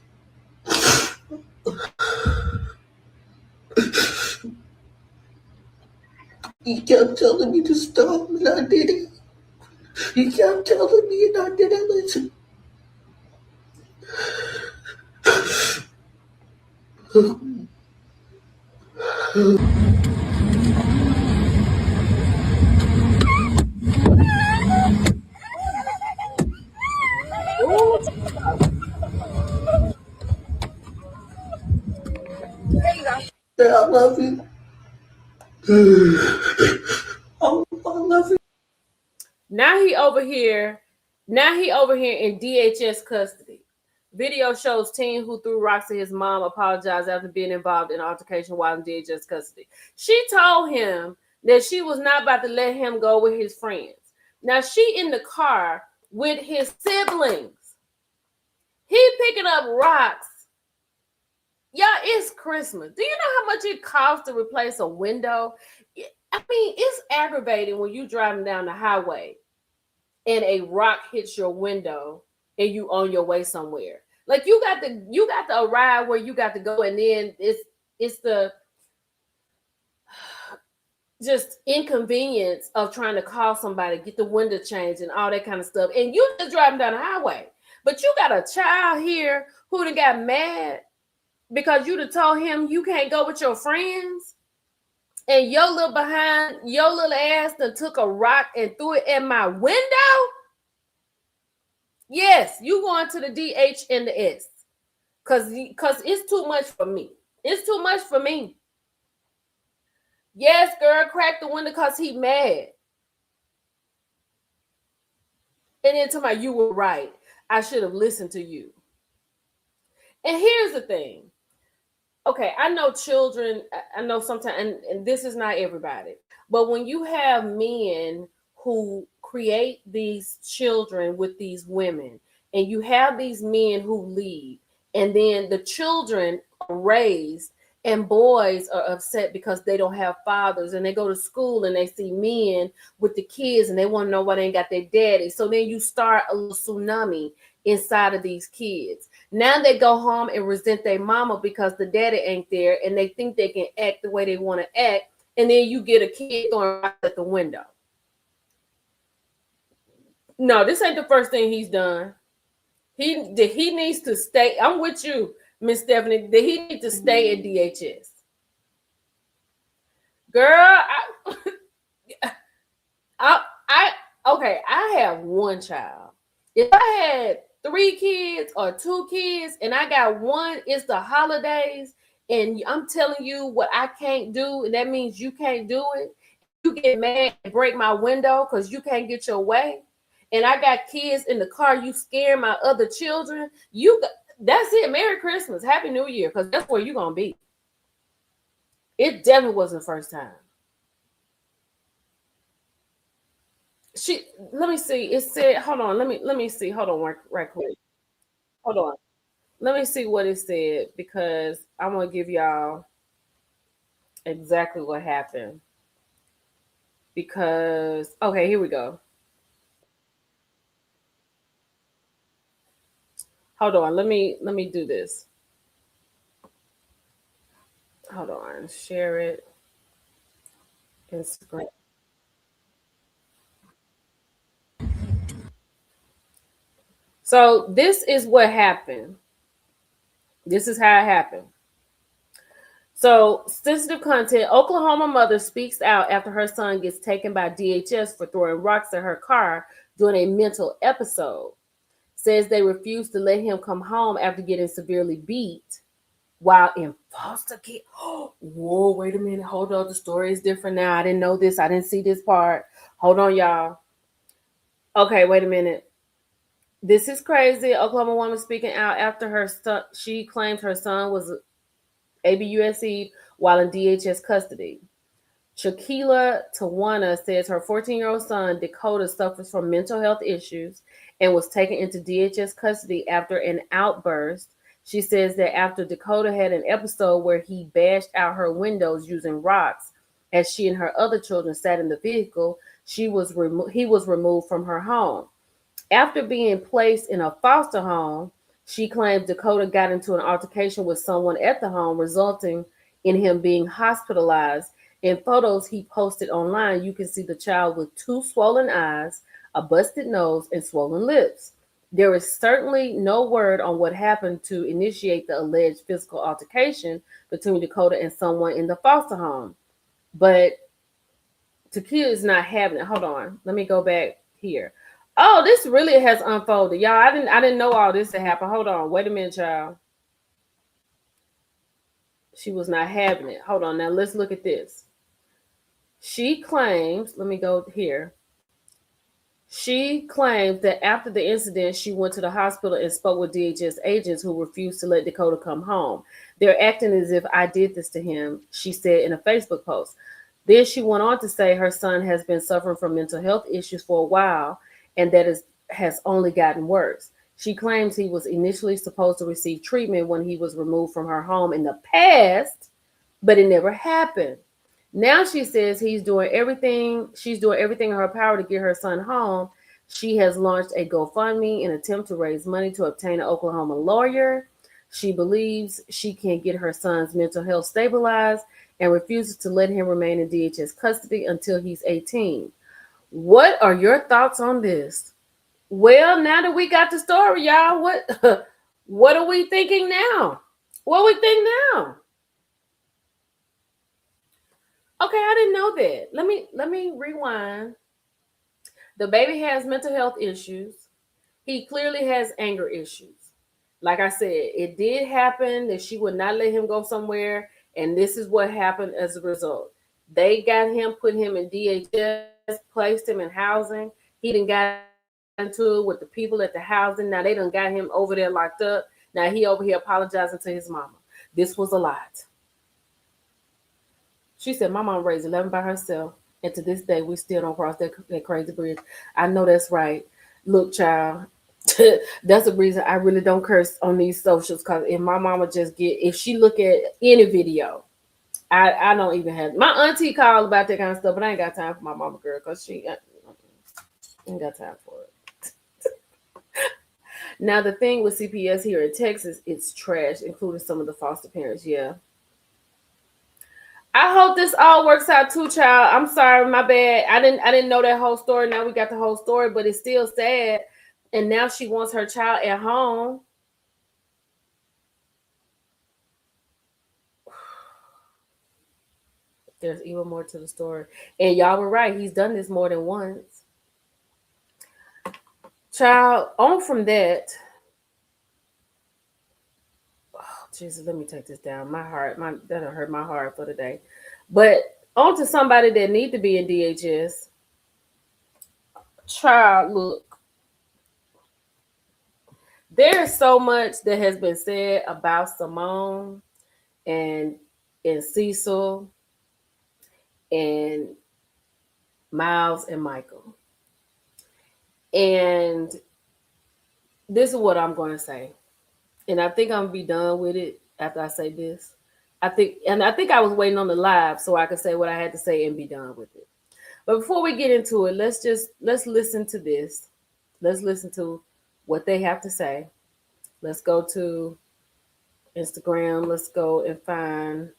You kept telling me to stop, and I didn't. You kept telling me, and I didn't listen. I love you. Oh, I love you. Now he over here. Now he over here in DHS custody. Video shows teen who threw rocks at his mom apologized after being involved in an altercation while in DHS custody. She told him that she was not about to let him go with his friends. Now she in the car with his siblings. He picking up rocks. Y'all, it's Christmas. Do you know how much it costs to replace a window? I mean, it's aggravating when you driving down the highway and a rock hits your window and you on your way somewhere. Like you got to arrive where you got to go, and then it's the just inconvenience of trying to call somebody, get the window changed and all that kind of stuff. And you just driving down the highway. But you got a child here who done got mad because you done told him you can't go with your friends, and your little ass done took a rock and threw it at my window. Yes, you going to the DH and the S. Cause it's too much for me. It's too much for me. Yes, girl, crack the window because he mad. And then tell me you were right. I should have listened to you. And here's the thing. Okay, I know children, I know sometimes, and this is not everybody, but when you have men who create these children with these women, and you have these men who leave, and then the children are raised, and boys are upset because they don't have fathers, and they go to school and they see men with the kids and they want to know why they ain't got their daddy. So then you start a little tsunami inside of these kids. Now they go home and resent their mama because the daddy ain't there, and they think they can act the way they want to act. And then you get a kid throwing rocks at the window. No, this ain't the first thing he's done. He needs to stay. I'm with you, Miss Stephanie. He needs to stay at DHS. Girl, okay, I have one child. If I had 3 kids or 2 kids and I got one, it's the holidays, and I'm telling you what I can't do, and that means you can't do it. You get mad and break my window because you can't get your way. And I got kids in the car, you scare my other children. That's it. Merry Christmas. Happy New Year, because that's where you're gonna be. It definitely wasn't the first time. Let me see. It said, hold on, let me see. Hold on right quick. Hold on. Let me see what it said, because I'm gonna give y'all exactly what happened. Because okay, here we go. Hold on, let me do this. Hold on, share it. Instagram. So this is what happened. This is how it happened. So, sensitive content. Oklahoma mother speaks out after her son gets taken by DHS for throwing rocks at her car during a mental episode. Says they refused to let him come home after getting severely beat while in foster care. Whoa, wait a minute. Hold on. The story is different now. I didn't know this. I didn't see this part. Hold on, y'all. Okay, wait a minute. This is crazy. Oklahoma woman speaking out after her son. She claimed her son was ABUSC while in DHS custody. Shaquila Tawana says her 14-year-old son, Dakota, suffers from mental health issues and was taken into DHS custody after an outburst. She says that after Dakota had an episode where he bashed out her windows using rocks as she and her other children sat in the vehicle, he was removed from her home. After being placed in a foster home, she claims Dakota got into an altercation with someone at the home, resulting in him being hospitalized. In photos he posted online, you can see the child with 2 swollen eyes, a busted nose, and swollen lips. There is certainly no word on what happened to initiate the alleged physical altercation between Dakota and someone in the foster home. But Takia is not having it. Hold on. Let me go back here. Oh, this really has unfolded. Y'all, I didn't know all this had happened. Hold on. Wait a minute, child. She was not having it. Hold on. Now let's look at this. She claims, let me go here. She claims that after the incident, she went to the hospital and spoke with DHS agents who refused to let Dakota come home. They're acting as if I did this to him, she said in a Facebook post. Then she went on to say her son has been suffering from mental health issues for a while, and that has only gotten worse. She claims he was initially supposed to receive treatment when he was removed from her home in the past, but it never happened. Now she says she's doing everything in her power to get her son home. She has launched a GoFundMe in an attempt to raise money to obtain an Oklahoma lawyer. She believes she can get her son's mental health stabilized and refuses to let him remain in DHS custody until he's 18. What are your thoughts on this? Well, now that we got the story, y'all, what are we thinking now? What do we think now? Okay, I didn't know that. Let me rewind. The baby has mental health issues. He clearly has anger issues. Like I said, it did happen that she would not let him go somewhere, and this is what happened as a result. They got him, put him in DHS, placed him in housing. He done got into it with the people at the housing. Now they done got him over there locked up. Now he over here apologizing to his mama. This was a lot. She said, my mom raised 11 by herself. And to this day, we still don't cross that crazy bridge. I know that's right. Look, child, that's the reason I really don't curse on these socials. Because if my mama if she look at any video, I don't even have, my auntie called about that kind of stuff, but I ain't got time for my mama girl because she ain't got time for it. Now, the thing with CPS here in Texas, it's trash, including some of the foster parents. Yeah. I hope this all works out too, child. I'm sorry, my bad. I didn't know that whole story. Now we got the whole story, but it's still sad. And now she wants her child at home. There's even more to the story. And y'all were right. He's done this more than once. Child, on from that. Oh, Jesus, let me take this down. That'll hurt my heart for today. But on to somebody that need to be in DHS. Child, look. There's so much that has been said about Simone and Cecil and Miles and Michael. And this is what I'm going to say. And I think I'm going to be done with it after I say this. I think I was waiting on the live so I could say what I had to say and be done with it. But before we get into it, let's listen to this. Let's listen to what they have to say. Let's go to Instagram. Let's go and find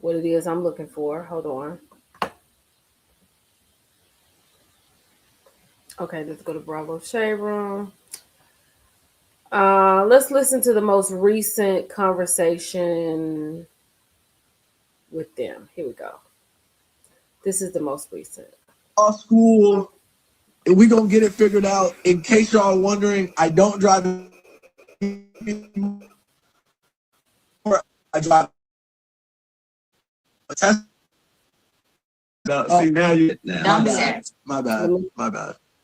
what it is I'm looking for. Hold on. Okay, let's go to Bravo Shade Room. Let's listen to the most recent conversation with them. Here we go. This is the most recent. Our school, and we gonna get it figured out. In case y'all are wondering, I don't drive anymore. I drive a Tesla. See now you My bad.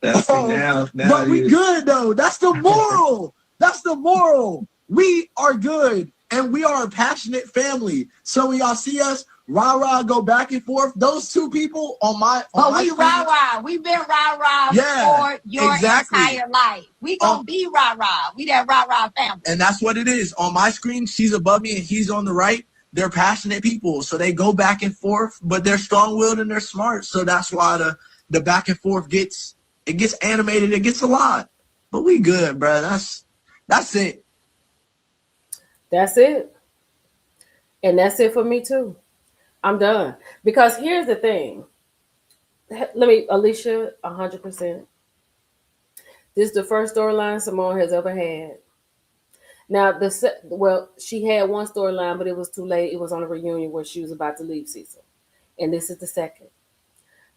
now But we good though. That's the moral. That's the moral. We are good and we are a passionate family. So when y'all see us rah go back and forth, those two people on my we rah. We've been rah for your entire life. We gonna be rah. We that rah family. And that's what it is. On my screen, she's above me and he's on the right. They're passionate people. So they go back and forth, but they're strong-willed and they're smart. So that's why the back and forth gets animated. It gets a lot. But we good, bro. That's it. That's it. And that's it for me too. I'm done. Because here's the thing. Alicia, 100%. This is the first storyline Simone has ever had. Now, she had one storyline, but it was too late. It was on a reunion where she was about to leave Cecil. And this is the second.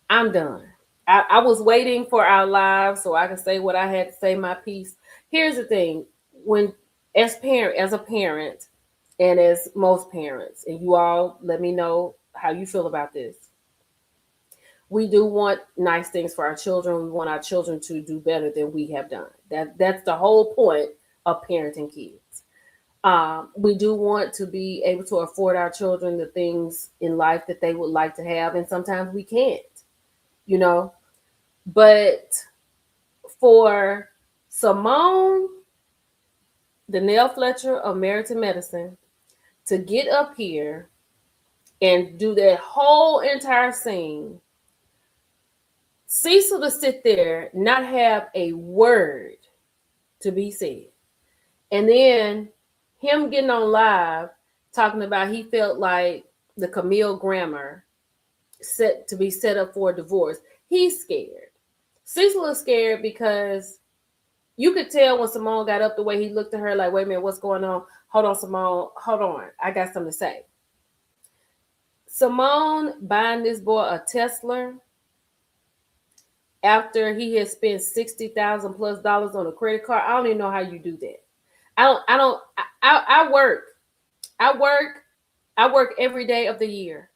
I'm done. I was waiting for our live so I could say what I had to say, my piece. Here's the thing. As a parent, and as most parents, and you all let me know how you feel about this. We do want nice things for our children. We want our children to do better than we have done. That's the whole point of parenting kids. We do want to be able to afford our children the things in life that they would like to have, and sometimes we can't, But for Simone, Donnell Fletcher of Married to Medicine, to get up here and do that whole entire scene, Cecil to sit there, not have a word to be said, and then him getting on live talking about he felt like the Camille Grammer set up for a divorce. He's scared. Cecil is scared because you could tell when Simone got up the way he looked at her like, wait a minute, what's going on? Hold on, Simone. Hold on. I got something to say. Simone buying this boy a Tesla after he has spent $60,000 plus on a credit card. I don't even know how you do that. I work every day of the year.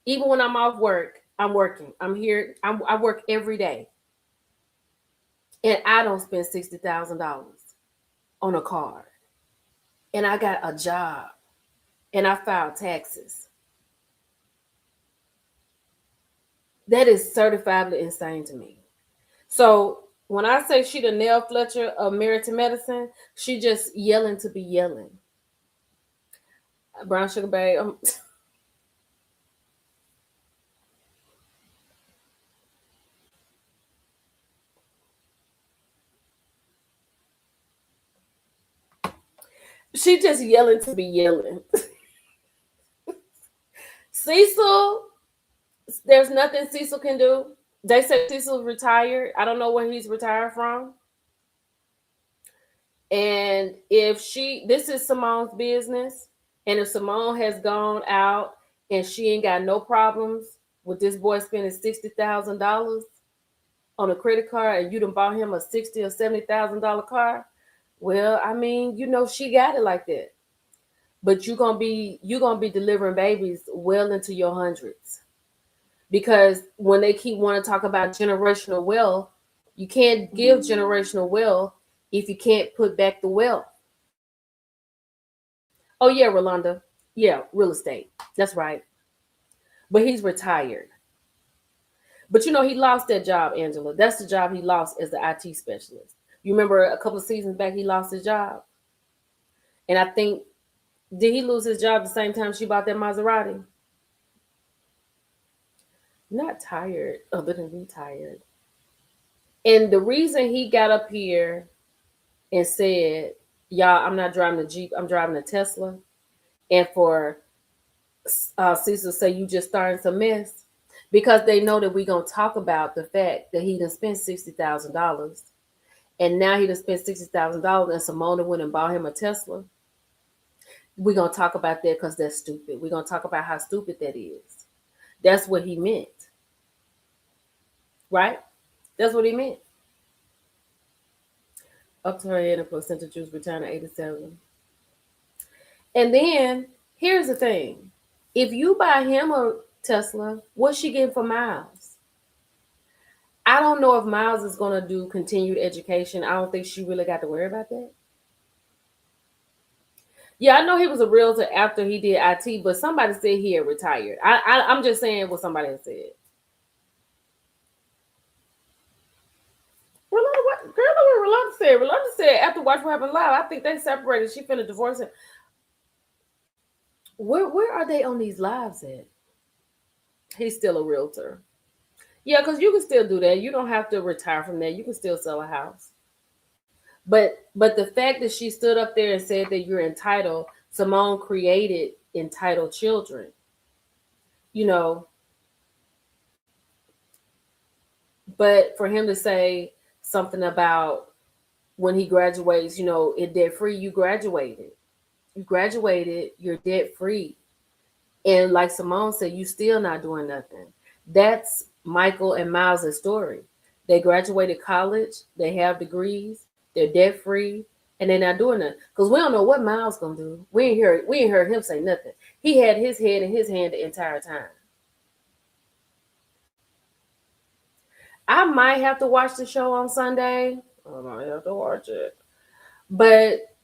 Even when I'm off work, I'm working. I'm here. I work every day. And I don't spend $60,000 on a card. And I got a job. And I filed taxes. That is certifiably insane to me. So when I say she the Nell Fletcher of Married to Medicine, she just yelling to be yelling. Brown Sugar Babe. She just yelling to be yelling. Cecil, there's nothing Cecil can do. They say Cecil's retired. I don't know where he's retired from. And this is Simone's business. And if Simone has gone out and she ain't got no problems with this boy spending $60,000 on a credit card and you done bought him a $60,000 or $70,000 car, well, I mean, she got it like that. But you're gonna be delivering babies well into your hundreds. Because when they keep wanting to talk about generational wealth, you can't give generational wealth if you can't put back the wealth. Oh yeah, Rolanda. Yeah, real estate. That's right. But he's retired. But he lost that job, Angela. That's the job he lost as the IT specialist. You remember a couple of seasons back, he lost his job. And I think, did he lose his job the same time she bought that Maserati? Not tired, other than retired. And the reason he got up here and said, y'all, I'm not driving a Jeep, I'm driving a Tesla. And for Cecil to say, you just starting some mess, because they know that we're going to talk about the fact that he done spent $60,000. And now he done spent $60,000 and Simone went and bought him a Tesla. We're going to talk about that because that's stupid. We're going to talk about how stupid that is. That's what he meant. Right? That's what he meant. Up to her head and placenta juice return to 87. And then, here's the thing. If you buy him a Tesla, what's she getting for Miles? I don't know if Miles is going to do continued education. I don't think she really got to worry about that. Yeah, I know he was a realtor after he did IT, but somebody said he had retired. I'm just saying what somebody had said. Rolanda said after Watch What Happened Live, I think they separated. She finna divorce him. Where are they on these lives at? He's still a realtor. Yeah, because you can still do that. You don't have to retire from that. You can still sell a house. But the fact that she stood up there and said that you're entitled, Simone created entitled children. You know, but for him to say something about when he graduates, you know, it debt free, you graduated. You graduated, you're debt free. And like Simone said, you still not doing nothing. That's Michael and Miles' story. They graduated college, they have degrees, they're debt free, and they're not doing nothing. Because we don't know what Miles gonna do. We ain't heard him say nothing. He had his head in his hand the entire time. I might have to watch the show on Sunday. I might have to watch it. But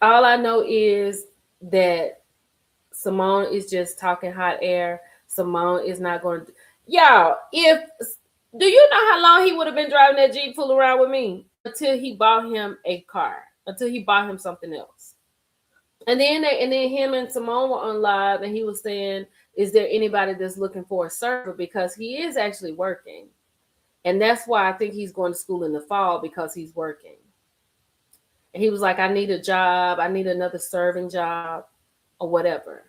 all I know is that Simone is just talking hot air. Simone is not going to. Y'all, do you know how long he would have been driving that Jeep fooling around with me? Until he bought him a car. Until he bought him something else. And then him and Simone were on live and he was saying, is there anybody that's looking for a server? Because he is actually working. And that's why I think he's going to school in the fall, because he's working. And he was like, I need a job. I need another serving job or whatever.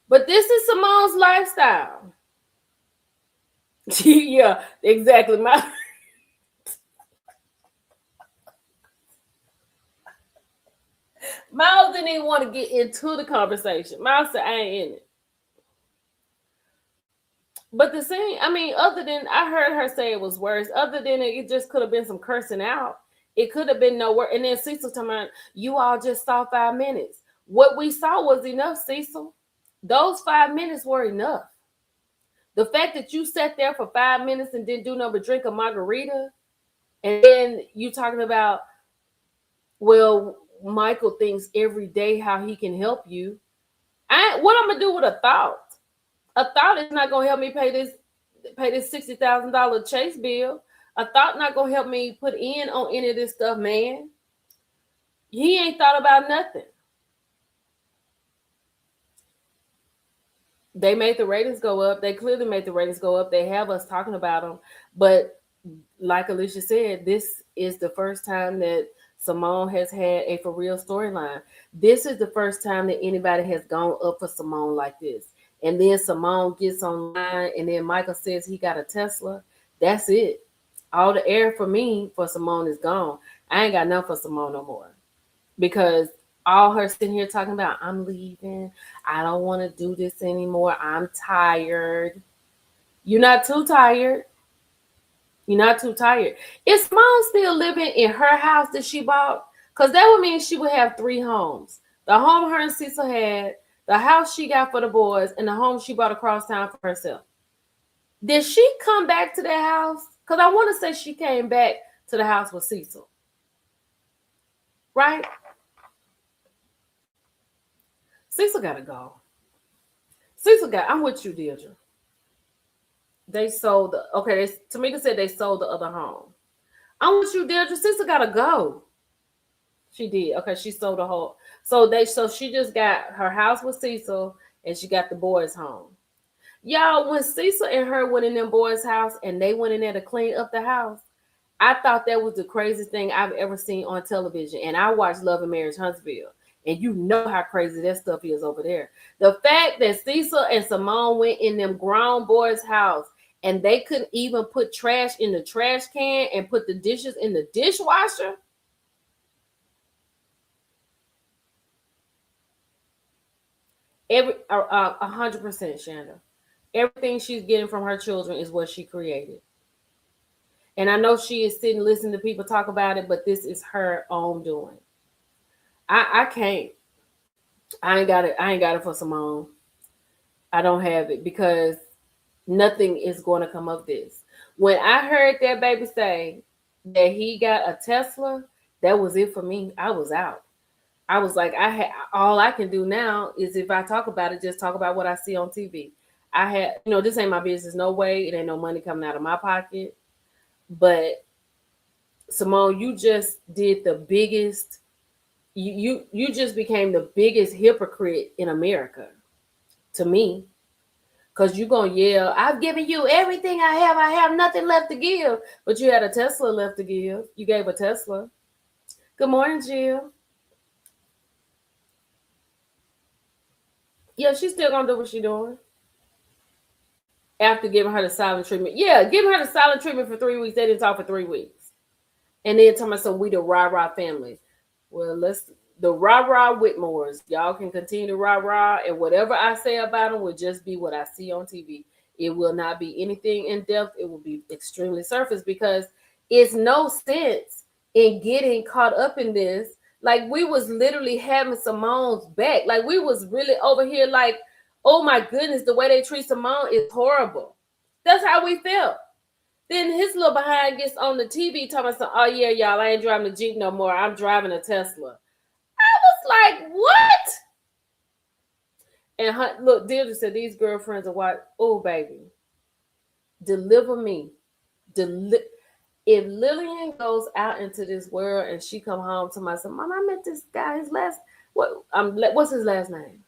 But this is Simone's lifestyle. Yeah, exactly. Miles didn't even want to get into the conversation. Miles said, I ain't in it. But the thing, I mean, other than, I heard her say it was worse. Other than it just could have been some cursing out. It could have been no worse. And then Cecil told me, you all just saw 5 minutes. What we saw was enough, Cecil. Those 5 minutes were enough. The fact that you sat there for 5 minutes and didn't do nothing but drink a margarita, and then you talking about, well, Michael thinks every day how he can help you. What I'm gonna do with a thought? A thought is not gonna help me pay this $60,000 Chase bill. A thought not gonna help me put in on any of this stuff, man. He ain't thought about nothing. They made the ratings go up. They clearly made the ratings go up. They have us talking about them. But like Alicia said, this is the first time that Simone has had a for real storyline. This is the first time that anybody has gone up for Simone like this. And then Simone gets online and then Michael says he got a Tesla. That's it. All the air for me for Simone is gone. I ain't got nothing for Simone no more. Because all her sitting here talking about, I'm leaving. I don't want to do this anymore. I'm tired. You're not too tired. You're not too tired. Is Simone still living in her house that she bought? Because that would mean she would have 3 homes. The home her and Cecil had, the house she got for the boys, and the home she bought across town for herself. Did she come back to that house? Because I want to say she came back to the house with Cecil. Right? Cecil got to go. I'm with you, Deirdre. They sold Tamika said they sold the other home. I'm with you, Deirdre. Cecil got to go. She did. Okay, she sold the whole. So she just got her house with Cecil and she got the boys home. Y'all, when Cecil and her went in them boys' house and they went in there to clean up the house, I thought that was the craziest thing I've ever seen on television. And I watched Love and Marriage Huntsville. And you know how crazy that stuff is over there. The fact that Cecil and Simone went in them grown boys' house and they couldn't even put trash in the trash can and put the dishes in the dishwasher. 100%, Shanda. Everything she's getting from her children is what she created. And I know she is sitting listening to people talk about it, but this is her own doing. I can't. I ain't got it. I ain't got it for Simone. I don't have it because nothing is going to come of this. When I heard that baby say that he got a Tesla, that was it for me. I was out. I was like, all I can do now is if I talk about it, just talk about what I see on TV. I had, this ain't my business. No way. It ain't no money coming out of my pocket. But Simone, you just did the biggest. You just became the biggest hypocrite in America, to me, because you're gonna yell, "I've given you everything I have nothing left to give," but you had a Tesla left to give. You gave a Tesla. Good morning, Jill. Yeah, she's still gonna do what she's doing after giving her the silent treatment. Yeah, giving her the silent treatment for 3 weeks. They didn't talk for 3 weeks, and then talking about we the rah family. Well, the rah Whitmores. Y'all can continue to rah, and whatever I say about them will just be what I see on TV. It will not be anything in depth. It will be extremely surface because it's no sense in getting caught up in this. Like we was literally having Simone's back. Like we was really over here like, oh my goodness, the way they treat Simone is horrible. That's how we felt. Then his little behind gets on the TV talking about, oh yeah, y'all, I ain't driving a Jeep no more. I'm driving a Tesla. I was like, what? And look, Deirdre said these girlfriends are what? Oh, baby. Deliver me. If Lillian goes out into this world and she come home to myself, Mom, I met this guy. What's his last name?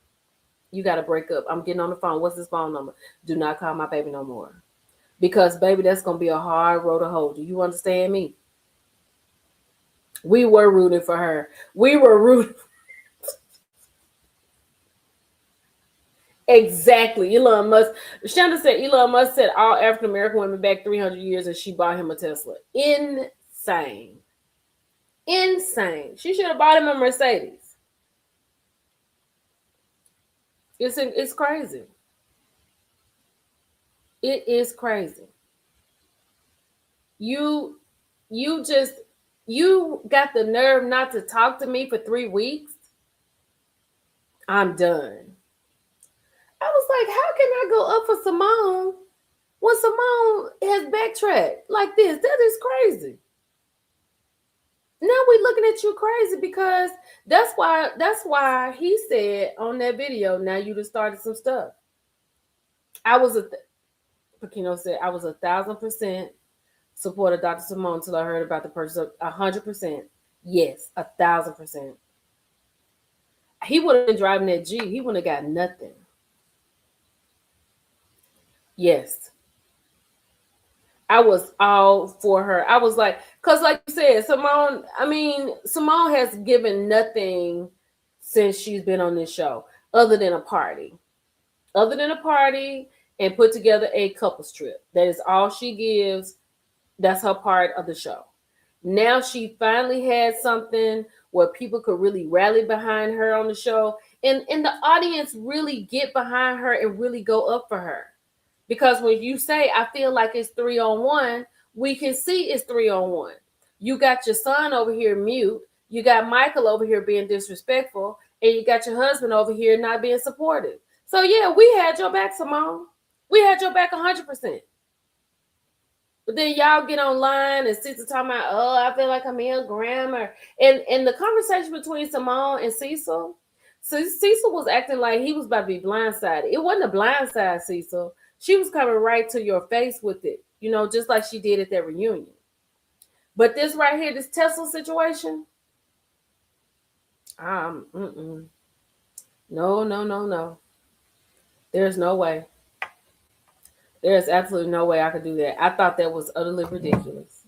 You got to break up. I'm getting on the phone. What's his phone number? Do not call my baby no more. Because, baby, that's going to be a hard road to hoe. Do you understand me? We were rooting for her. We were rooting. Exactly. Elon Musk. Shonda said Elon Musk said all African American women back 300 years and she bought him a Tesla. Insane. Insane. She should have bought him a Mercedes. It's crazy. It is crazy. You got the nerve not to talk to me for 3 weeks. I'm done. I was like, how can I go up for Simone when Simone has backtracked like this? That is crazy. Now we looking at you crazy because that's why he said on that video, now you just started some stuff. Pacino said, I was 1,000% supported Dr. Simone until I heard about the purchase of 100%. Yes, 1,000%. He would have been driving that Jeep. He wouldn't have got nothing. Yes. I was all for her. I was like, because like you said, Simone has given nothing since she's been on this show other than a party. And put together a couples trip. That is all she gives. That's her part of the show. Now she finally had something where people could really rally behind her on the show. And the audience really get behind her and really go up for her. Because when you say, I feel like it's 3-on-1, we can see it's 3-on-1. You got your son over here mute. You got Michael over here being disrespectful. And you got your husband over here not being supportive. So yeah, we had your back, Simone. We had your back 100%. But then y'all get online and Cecil talking about, oh, I feel like I'm in grammar. And the conversation between Simone and Cecil was acting like he was about to be blindsided. It wasn't a blindside, Cecil. She was coming right to your face with it, just like she did at that reunion. But this right here, this Tesla situation, no. There's no way. There's absolutely no way I could do that. I thought that was utterly ridiculous.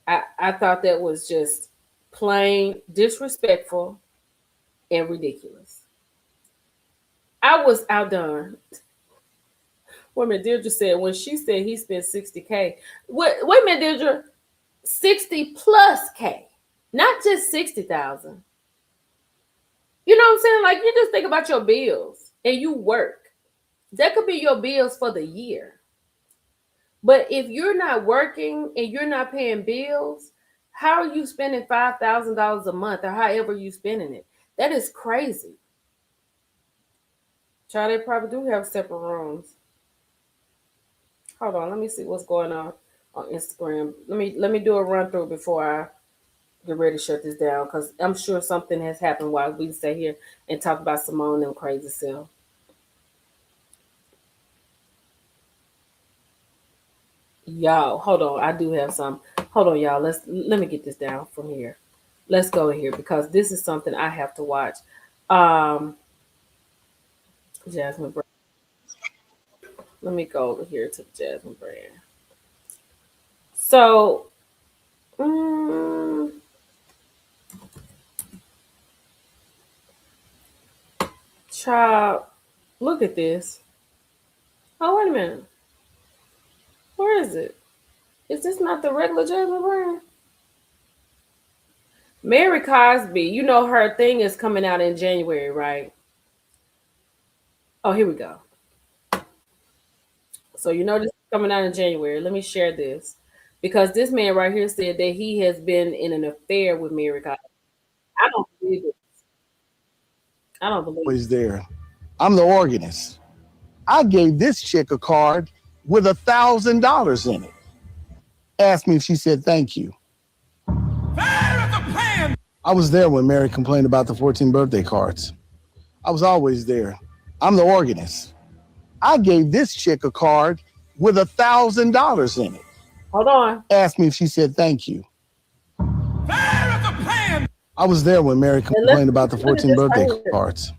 I thought that was just plain disrespectful and ridiculous. I was outdone. Wait a minute, Deirdre said, when she said he spent $60K. Wait a minute, Deirdre. 60 plus K. Not just 60,000. You know what I'm saying? Like, you just think about your bills and you work, that could be your bills for the year. But if you're not working and you're not paying bills, how are you spending $5,000 a month or however you spending it? That is crazy. Child, they probably do have separate rooms. Hold on, let me see what's going on Instagram. Let me do a run through before I get ready to shut this down, because I'm sure something has happened while we stay here and talk about Simone and crazy self. Y'all, hold on. I do have some. Hold on, y'all. Let me get this down from here. Let's go in here because this is something I have to watch. Jasmine Brand. Let me go over here to Jasmine Brand. So, child, look at this. Oh, wait a minute. Where is it? Is this not the regular Jasmine Brand? Mary Cosby, you know her thing is coming out in January, right? Oh, here we go. So you know this is coming out in January. Let me share this. Because this man right here said that he has been in an affair with Mary Cosby. I don't believe it. I don't believe Always there. I'm the organist. I gave this chick a card with $1,000 in it. Asked me if she said thank you. I was there when Mary complained about the 14 birthday cards. I was always there. I'm the organist. I gave this chick a card with $1,000 in it. Hold on. Asked me if she said thank you. I was there when Mary complained about the 14 birthday cards.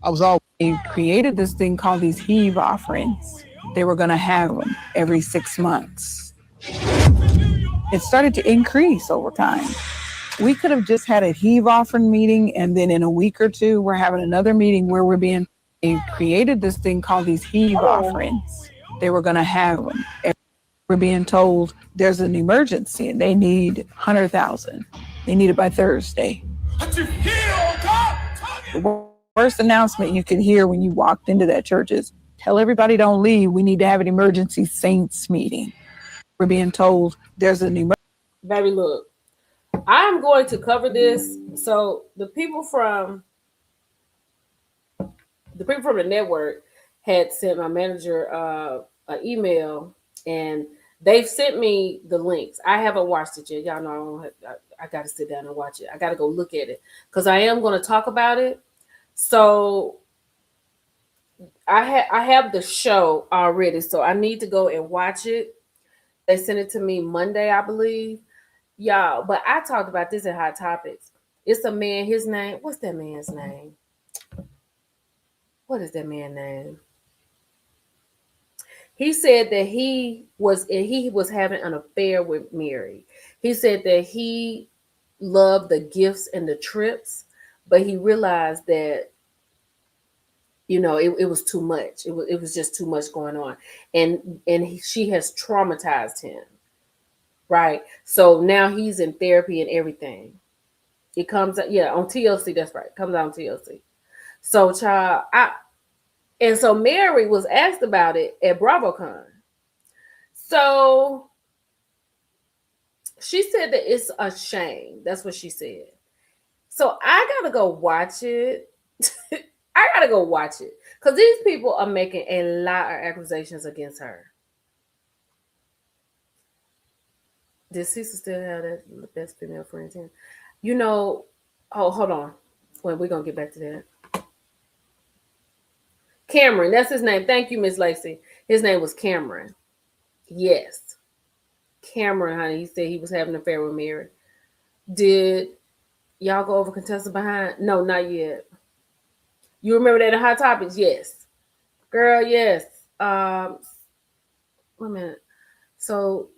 I was always. They created this thing called these heave offerings. They were going to have them every 6 months. It started to increase over time. We could have just had a heave offering meeting, and then in a week or two, we're having another meeting where they created this thing called these heave offerings. They were going to have them. We're being told there's an emergency and they need 100,000. They need it by Thursday. The worst announcement you could hear when you walked into that church is, tell everybody don't leave. We need to have an emergency saints meeting. We're being told there's an emergency. Baby, look, I'm going to cover this. So the people from the network had sent my manager an email, and they've sent me the links. I haven't watched it yet. Y'all know I got to sit down and watch it. I got to go look at it because I am going to talk about it. So I have the show already, so I need to go and watch it. They sent it to me Monday, I believe. Y'all, but I talked about this in Hot Topics. It's a man, his name, what's that man's name? What is that man's name? He said that he was having an affair with Mary. He said that he loved the gifts and the trips, but he realized that, you know, it was too much. It was just too much going on. And she has traumatized him. Right. So now he's in therapy and everything. It comes out, yeah, on TLC. That's right. It comes out on TLC. So, child, and so Mary was asked about it at BravoCon. So she said that it's a shame. That's what she said. So I gotta go watch it. I gotta go watch it because these people are making a lot of accusations against her. Did Cecil still have that best female friend team? You know, oh, hold on. Wait, we're going to get back to that. Cameron, that's his name. Thank you, Miss Lacey. His name was Cameron. Yes. Cameron, honey. He said he was having an affair with Mary. Did y'all go over Contessa Behind? No, not yet. You remember that in Hot Topics? Yes. Girl, yes. Wait a minute. So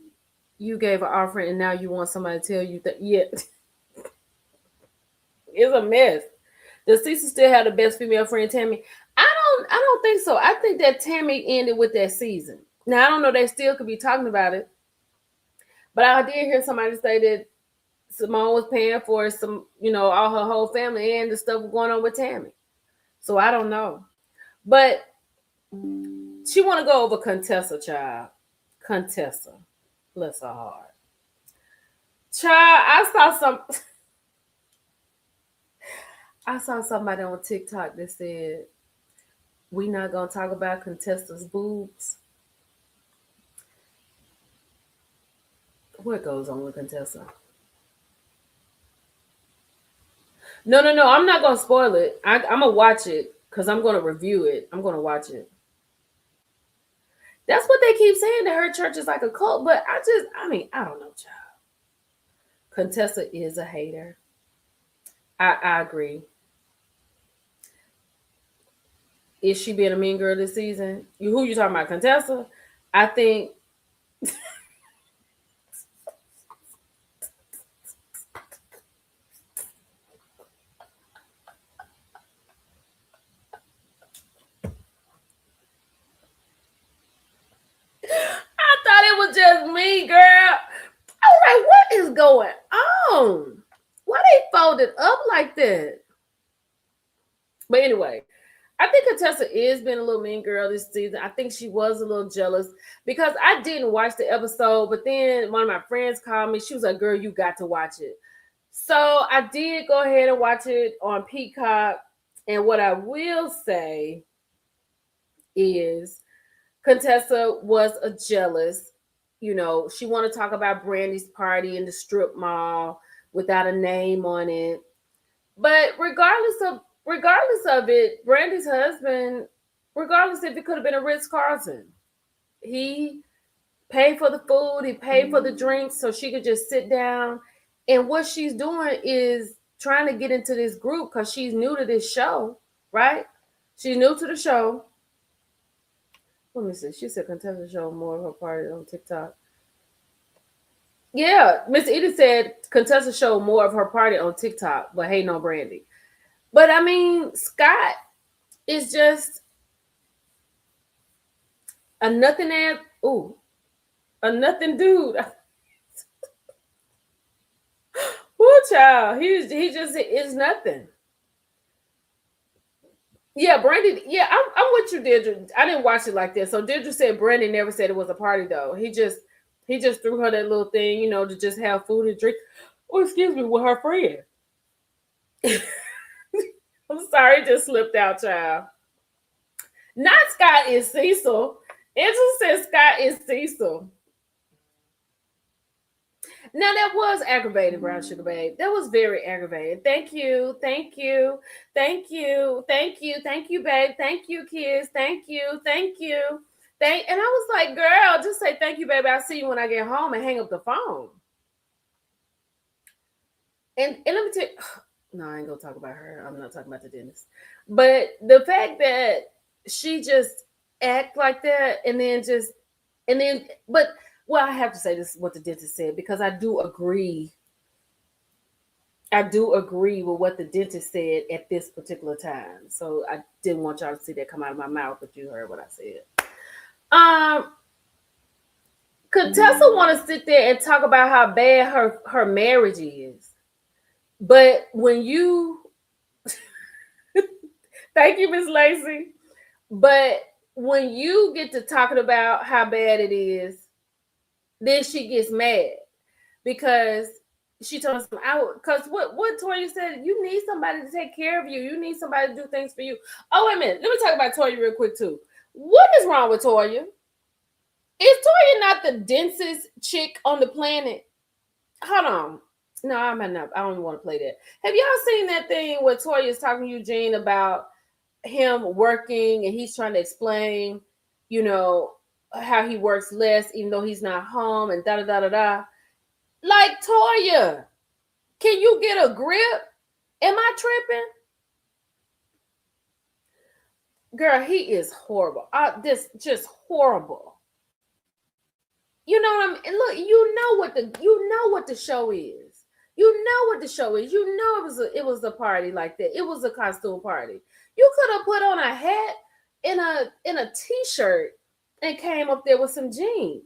you gave an offering and now you want somebody to tell you that, yeah. It's a mess. Does Cecil still have the best female friend, Tammy? I don't think so. I think that Tammy ended with that season. Now, I don't know, they still could be talking about it. But I did hear somebody say that Simone was paying for some, you know, all her whole family and the stuff going on with Tammy. So I don't know. But she want to go over Contessa, child. Contessa, bless her heart. Child, I saw somebody on TikTok that said, we not gonna talk about Contessa's boobs. What goes on with Contessa? No. I'm not gonna spoil it. I'm gonna watch it because I'm gonna review it. I'm gonna watch it. That's what they keep saying, that her church is like a cult. But I don't know, child. Contessa is a hater. I agree. Is she being a mean girl this season? Who you talking about, Contessa? I think. I thought it was just me, girl. I was like, what is going on? Why they folded up like that? But anyway, I think Contessa is being a little mean girl this season. I think she was a little jealous because I didn't watch the episode, but then one of my friends called me. She was like, girl, you got to watch it. So I did go ahead and watch it on Peacock. And what I will say is Contessa was a jealous. She wanted to talk about Brandy's party in the strip mall without a name on it. But regardless of it, Brandy's husband, regardless if it could have been a Ritz-Carlton, he paid for the food, he paid for the drinks so she could just sit down. And what she's doing is trying to get into this group because she's new to this show, right? She's new to the show. Let me see. She said Contessa showed more of her party on TikTok. Yeah, Miss Edith said Contessa showed more of her party on TikTok, but hey, no Brandy. But I mean, Scott is just a nothing dude. Poor child. He just is nothing. Yeah, Brandy. Yeah, I'm with you, Deirdre. I didn't watch it like that. So Deirdre said Brandy never said it was a party though. He just threw her that little thing, to just have food and drink. Oh, excuse me, with her friend. I'm sorry, it just slipped out, child. Not Scott is Cecil. Angela said Scott is Cecil. Now that was aggravating, Brown Sugar Babe. That was very aggravating. Thank you, babe. Thank you, kids. Thank you. And I was like, girl, just say thank you, baby. I'll see you when I get home, and hang up the phone. And let me tell you, no, I ain't gonna talk about her. I'm not talking about the dentist. But the fact that she just act like that well, I have to say this is what the dentist said, because I do agree with what the dentist said at this particular time. So I didn't want y'all to see that come out of my mouth, but you heard what I said. Contessa want to sit there and talk about how bad her marriage is. But when you thank you, Miss Lacey. But when you get to talking about how bad it is, then she gets mad because she told us, because what Toya said, you need somebody to take care of you. You need somebody to do things for you. Oh, wait a minute. Let me talk about Toya real quick, too. What is wrong with Toya? Is Toya not the densest chick on the planet? Hold on. No, I don't even want to play that. Have y'all seen that thing where Toya is talking to Eugene about him working and he's trying to explain, how he works less even though he's not home and da-da-da-da-da? Like, Toya, can you get a grip? Am I tripping? Girl, he is horrible. This just horrible. You know what I mean? Look, you know what the show is. You know what the show is. You know it was a party like that. It was a costume party. You could have put on a hat and a t-shirt and came up there with some jeans.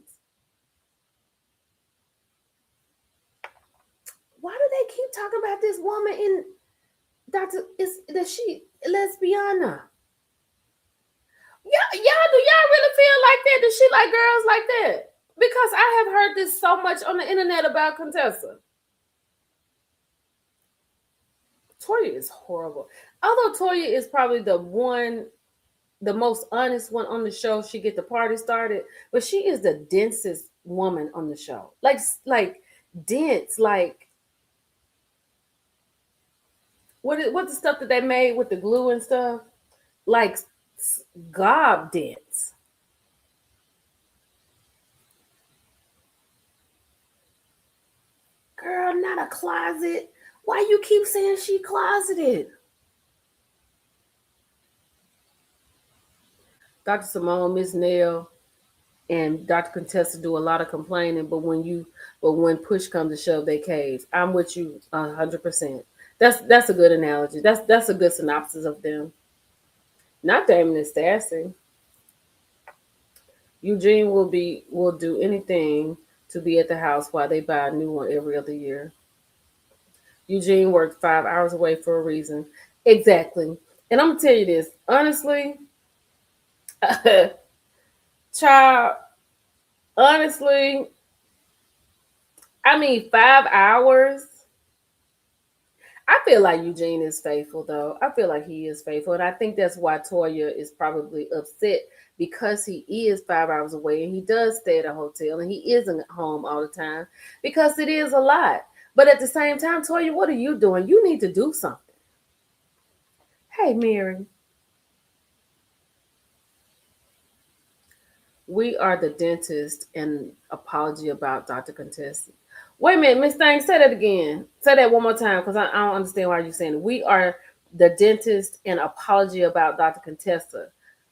Why do they keep talking about this woman in Dr. Is she lesbiana? Yeah, y'all, do y'all really feel like that? Does she like girls like that? Because I have heard this so much on the internet about Contessa. Toya is horrible. Although Toya is probably the most honest one on the show. She get the party started, but she is the densest woman on the show. Like dense. Like what the stuff that they made with the glue and stuff? Like gob dense. Girl, not a closet. Why you keep saying she closeted? Dr. Simone, Miss Nell, and Dr. Contessa do a lot of complaining, but when push comes to shove, they cave. I'm with you 100%. That's a good analogy. That's a good synopsis of them. Not Damon and Stassi. Eugene will do anything to be at the house while they buy a new one every other year. Eugene worked 5 hours away for a reason. Exactly. And I'm gonna tell you this, honestly, child, honestly, I mean 5 hours. I feel like Eugene is faithful, though. I feel like he is faithful. And I think that's why Toya is probably upset, because he is 5 hours away and he does stay at a hotel and he isn't home all the time, because it is a lot. But at the same time, Toya, what are you doing? You need to do something. Hey, Mary. We are the dentist and apology about Dr. Contessa. Wait a minute, Miss Thang, say that again. Say that one more time, because I don't understand why you're saying it. We are the dentist and apology about Dr. Contessa.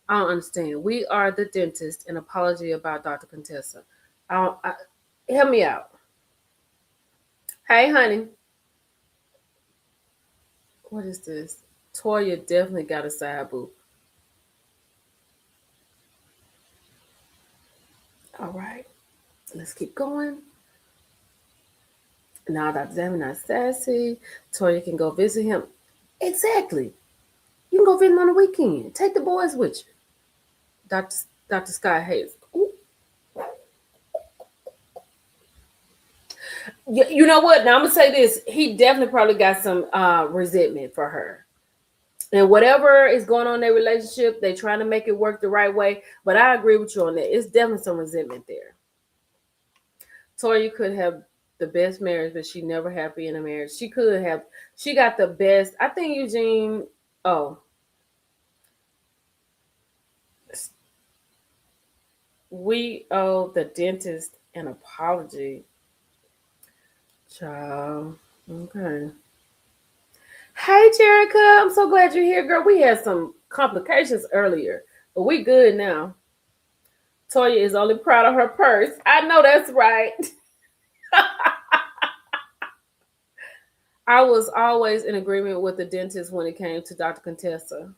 I don't understand. We are the dentist and apology about Dr. Contessa. Help me out. Hey, honey. What is this? Toya definitely got a side boob. All right. Let's keep going. Now Dr. Damon not sassy. Toya can go visit him. Exactly. You can go visit him on the weekend. Take the boys with you. Dr. Scott Hayes. Ooh. You know what? Now I'm gonna say this. He definitely probably got some resentment for her. And whatever is going on in their relationship, they're trying to make it work the right way. But I agree with you on that. It's definitely some resentment there. Toya could have the best marriage, but she never happy in a marriage. She got the best. I think Eugene, we owe the dentist an apology. Child. Okay. Hey, Jerica. I'm so glad you're here, girl. We had some complications earlier, but we good now. Toya is only proud of her purse. I know that's right. I was always in agreement with the dentist when it came to Dr. Contessa.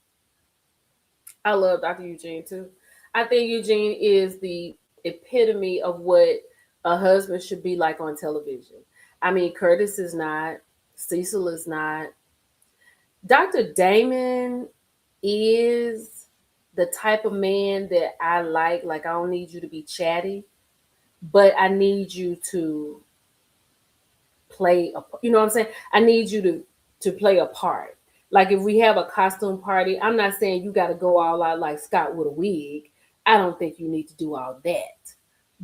I love Dr. Eugene too. I think Eugene is the epitome of what a husband should be like on television. I mean, Curtis is not. Cecil is not. Dr. Damon is the type of man that I like. Like, I don't need you to be chatty, but I need you to play you know what I'm saying? I need you to play a part. Like, if we have a costume party, I'm not saying you got to go all out like Scott with a wig. I don't think you need to do all that.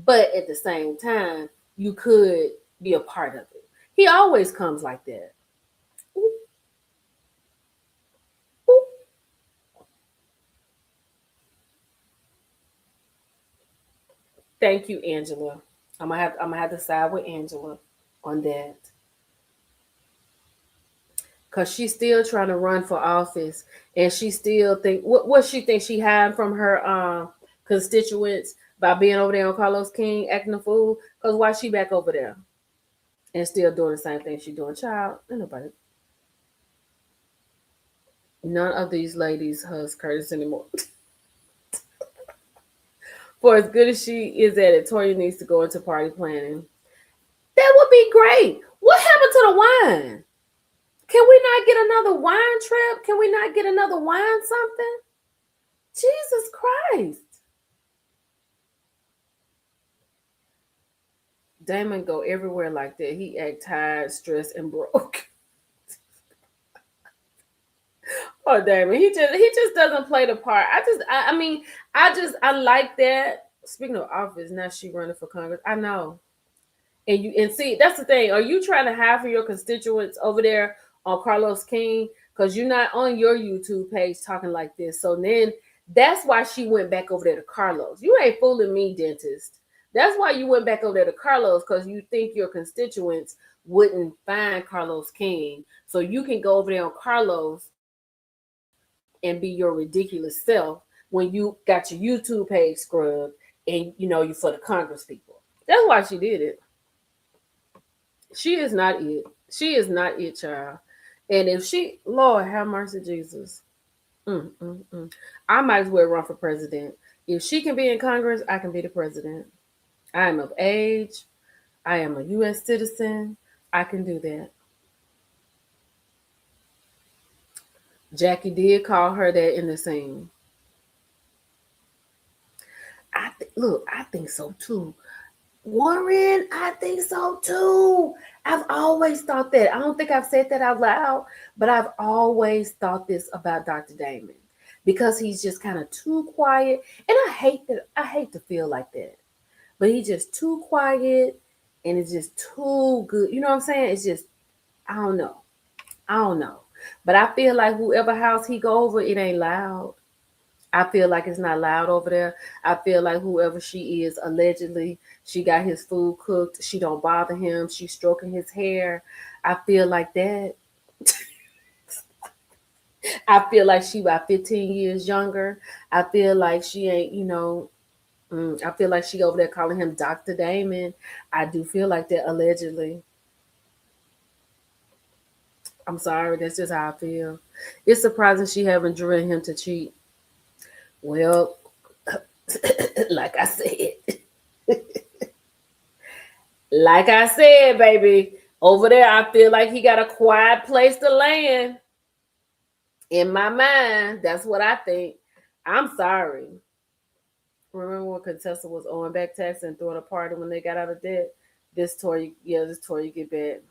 But at the same time, you could be a part of it. He always comes like that. Ooh. Ooh. Thank you, Angela. I'm gonna have to side with Angela on that. Cause she's still trying to run for office, and she still think what she thinks she hiding from her constituents by being over there on Carlos King acting a fool. Cause why she back over there and still doing the same thing she doing? Child, none of these ladies hugs Curtis anymore. For as good as she is at it, Toya needs to go into party planning. That would be great. What happened to the wine? Can we not get another wine trip? Can we not get another wine something? Jesus Christ. Damon go everywhere like that. He act tired, stressed, and broke. Oh, Damon, he just doesn't play the part. I like that. Speaking of office, now she running for Congress. I know. And see, that's the thing. Are you trying to hide from your constituents over there on Carlos King? Because you're not on your YouTube page talking like this. So then that's why she went back over there to Carlos. You ain't fooling me, dentist. That's why you went back over there to Carlos, because you think your constituents wouldn't find Carlos King. So you can go over there on Carlos and be your ridiculous self when you got your YouTube page scrubbed and you for the Congress people. That's why she did it. She is not it. She is not it, child. And if she, Lord have mercy, Jesus. I might as well run for president. If she can be in Congress, I can be the president. I am of age. I am a U.S. citizen. I can do that. Jackie did call her that in the scene. I think so too. Warren, I think so too. I've always thought that. I don't think I've said that out loud, but I've always thought this about Dr. Damon, because he's just kind of too quiet. And I hate to feel like that, but he's just too quiet and it's just too good. You know what I'm saying? It's just, I don't know. But I feel like whoever house he go over, it ain't loud. I feel like it's not loud over there. I feel like whoever she is, allegedly, she got his food cooked. She don't bother him. She's stroking his hair. I feel like that. I feel like she about 15 years younger. I feel like she ain't, I feel like she over there calling him Dr. Damon. I do feel like that, allegedly. I'm sorry. That's just how I feel. It's surprising she haven't driven him to cheat. Well, like I said, baby, over there, I feel like he got a quiet place to land. In my mind, that's what I think. I'm sorry. Remember when Contessa was on back tax and throwing a party when they got out of debt? This tour you get back.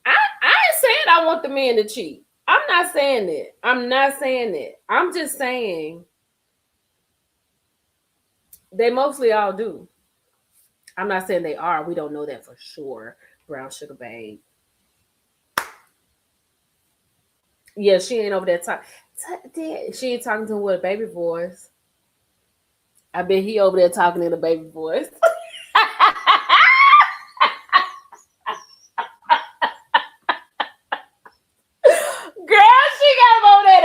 I ain't saying I want the men to cheat. I'm not saying that. I'm just saying they mostly all do. I'm not saying they are. We don't know that for sure. Brown sugar babe. Yeah, she ain't over there talking. She ain't talking to him with a baby voice. I bet he over there talking in a baby voice.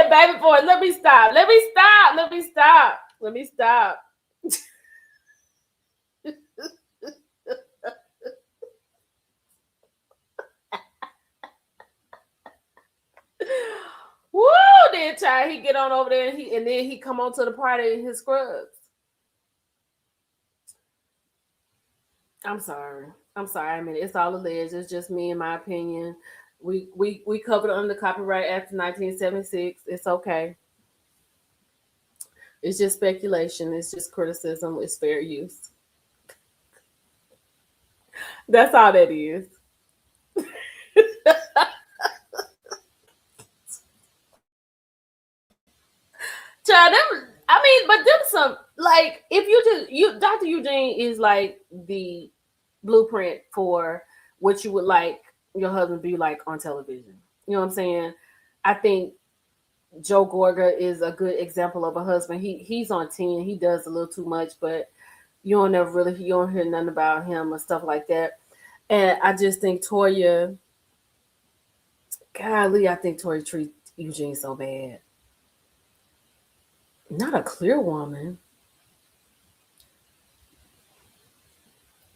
Baby boy, let me stop. Woo! Then child, he get on over there and then he come on to the party in his scrubs. I'm sorry. I mean, it's all alleged. It's just me and my opinion. We covered under Copyright Act of 1976. It's okay. It's just speculation. It's just criticism. It's fair use. That's all that is. Child, but them some, like, if Dr. Eugene is like the blueprint for what you would like your husband be like on television. You know what I'm saying? I think Joe Gorga is a good example of a husband. He's on 10. He does a little too much, but you don't hear nothing about him or stuff like that. And I just think Toya, golly, I think Toya treats Eugene so bad. Not a clear woman.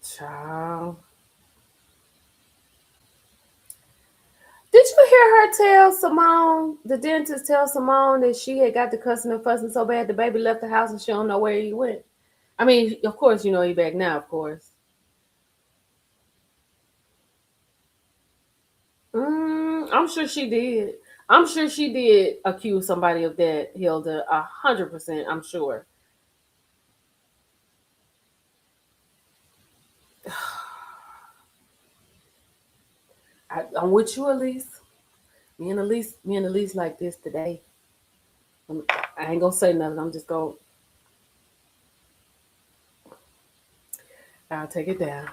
Child. Did you hear her tell Simone, the dentist, that she had got to cussing and fussing so bad the baby left the house and she don't know where he went? I mean, of course, he back now, of course. I'm sure she did. I'm sure she did accuse somebody of that, Hilda. 100%, I'm sure. I'm with you, Elise. Me and Elise like this today. I ain't gonna say nothing. I'm just gonna. I'll take it down.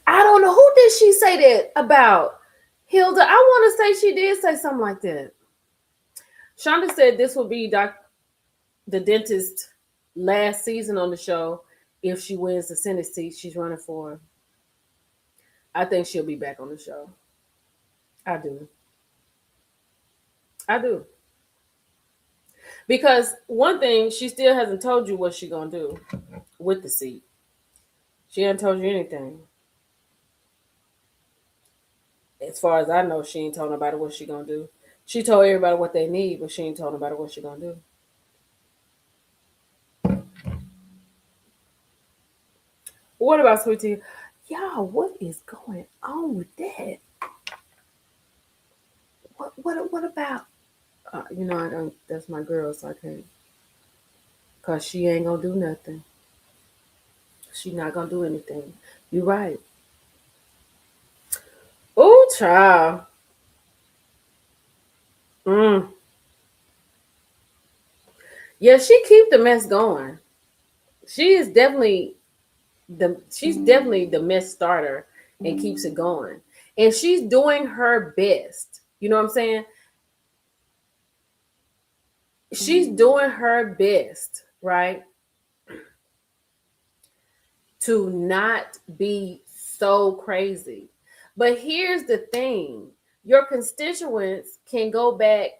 I don't know, who did she say that about? Hilda, I want to say she did say something like that. Shonda said this will be the dentist last season on the show if she wins the Senate seat she's running for. I think she'll be back on the show. I do. Because one thing, she still hasn't told you what she's going to do with the seat. She hasn't told you anything. As far as I know, she ain't told nobody what she's going to do. She told everybody what they need, but she ain't told nobody what she's going to do. What about Sweet Tea? Y'all, what is going on with that? What about? I don't. That's my girl, so I can't. Cause she ain't gonna do nothing. She not gonna do anything. You right. Oh, child. Yeah, she keep the mess going. She's definitely the mess starter and keeps it going. And she's doing her best. You know what I'm saying? She's doing her best, right? To not be so crazy. But here's the thing. Your constituents can go back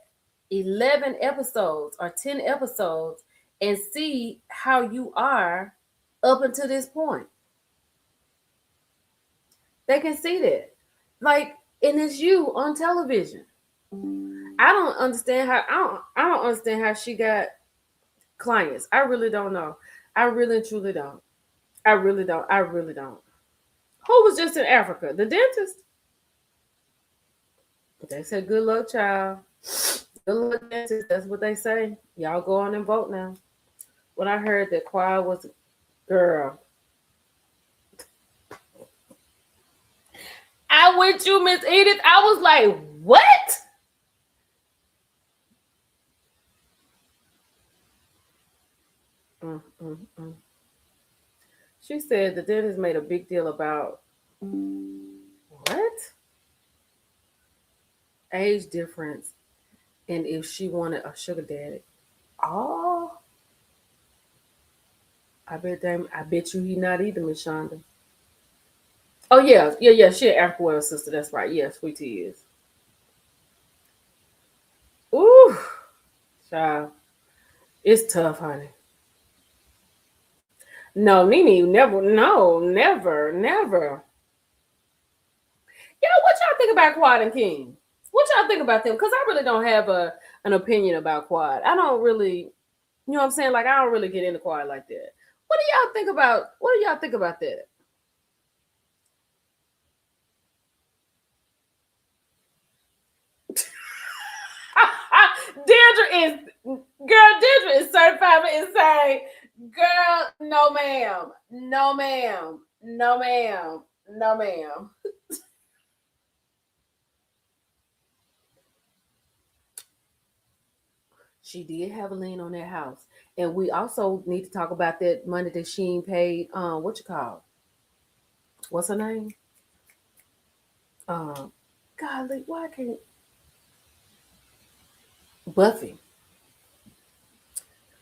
11 episodes or 10 episodes and see how you are up until this point. They can see that. Like, and it's you on television. I don't understand how she got clients. I really don't know. I really truly don't. I really don't. Who was just in Africa? The dentist? They said, good luck, child. Good luck, dentist. That's what they say. Y'all go on and vote now. When I heard that Quad was a girl. I with you, Miss Edith. I was like, what? She said the dentist made a big deal about what? Age difference, and if she wanted a sugar daddy. Oh, I bet you he not either, Miss Shonda. Oh yeah. She an African sister. That's right. Yeah, Sweet Tea is. Ooh, child, it's tough, honey. No, Nene, never. No, never. Yo, what y'all think about Quad and King? What y'all think about them? Because I really don't have an opinion about Quad. I don't really, you know what I'm saying? Like, I don't really get into Quad like that. What do y'all think about that? Deirdre is certified and say, girl, no ma'am. She did have a lien on that house. And we also need to talk about that money that she ain't paid. What's her name? Golly, why can't Buffy?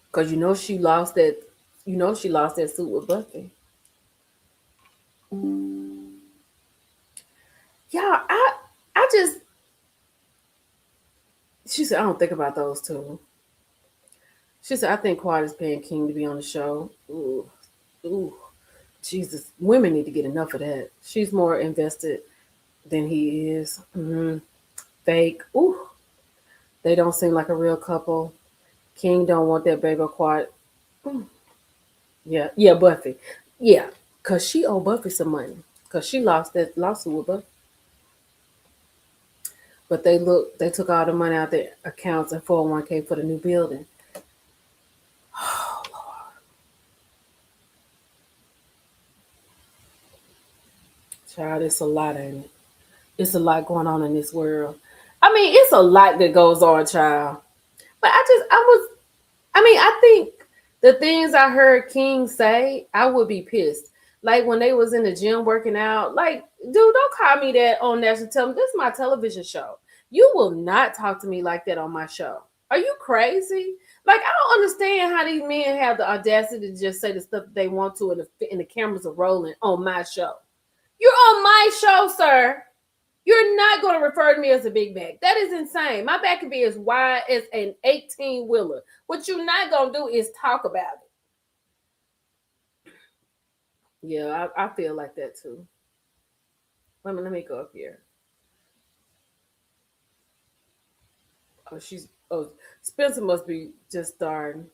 Because she lost that suit with Buffy. Yeah, I just, she said, I don't think about those two. She said, I think Quad is paying King to be on the show. Ooh, Jesus, women need to get enough of that. She's more invested than he is. Fake. Ooh, they don't seem like a real couple. King don't want that baby Quad. Yeah, Buffy. Yeah, because she owe Buffy some money. because she lost that lawsuit with her. But they took all the money out their accounts and 401k for the new building. Oh, Lord. Child, it's a lot, ain't it? It's a lot going on in this world. I mean, it's a lot that goes on, child. But I think the things I heard King say, I would be pissed. Like when they was in the gym working out, like, dude, don't call me that on national television. This is my television show. You will not talk to me like that on my show. Are you crazy? Like, I don't understand how these men have the audacity to just say the stuff they want to and the cameras are rolling on my show. You're on my show, sir. You're not going to refer to me as a big back. That is insane. My back can be as wide as an 18-wheeler. What you're not going to do is talk about it. Yeah, I feel like that too. Let me go up here. Spencer must be just starting.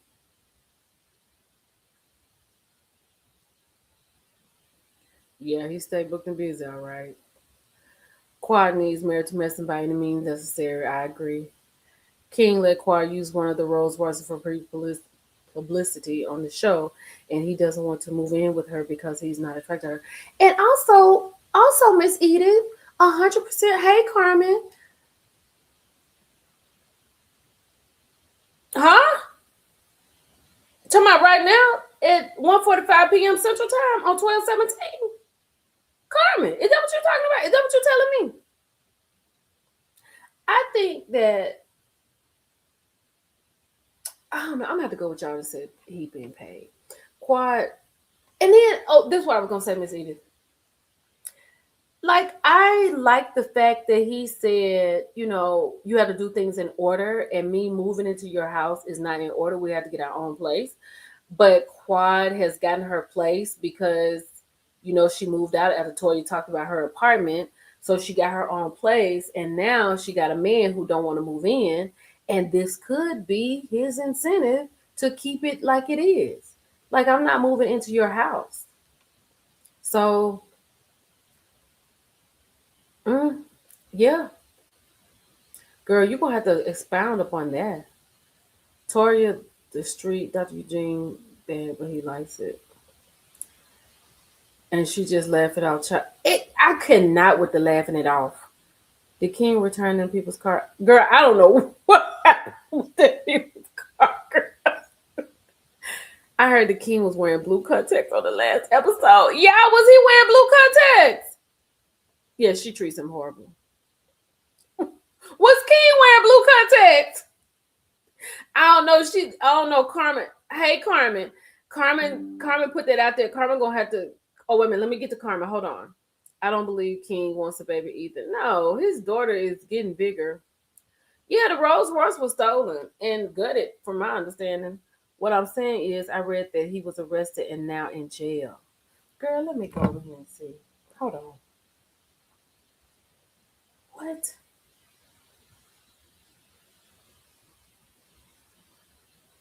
Yeah, he stayed booked and busy, all right. Quad needs Married to Medicine by any means necessary. I agree. King let Quad use one of the Rolls Royces for publicity on the show, and he doesn't want to move in with her because he's not attracted to her. And also Miss Edith, 100%. Hey, Carmen. Huh? Talking about right now at 1:45 p.m. Central Time on 12/17. Carmen, is that what you're talking about? Is that what you're telling me? I think that I don't know. I'm gonna have to go with y'all that said he being paid. Quad. And then this is what I was gonna say, Miss Edith. Like, I like the fact that he said, you have to do things in order, and me moving into your house is not in order. We have to get our own place. But Quad has gotten her place because, she moved out after Toya talked about her apartment. So she got her own place, and now she got a man who don't want to move in. And this could be his incentive to keep it like it is. Like, I'm not moving into your house. So, yeah. Girl, you're going to have to expound upon that. Toya, the street, Dr. Eugene, bad, but he likes it. And she just laughed it off. I cannot with the laughing it off. Did King return them people's car? Girl, I don't know what happened with that people's car. I heard the King was wearing blue contacts on the last episode. Yeah, was he wearing blue contacts? Yeah, she treats him horrible. Was King wearing blue contacts? I don't know, Carmen. Hey, Carmen. Carmen put that out there. Carmen gonna have to. Oh, wait a minute. Let me get to Carmen. Hold on. I don't believe King wants a baby either. No, his daughter is getting bigger. Yeah, the Rolls Royce was stolen and gutted, from my understanding. What I'm saying is, I read that he was arrested and now in jail. Girl, let me go over here and see. Hold on. What?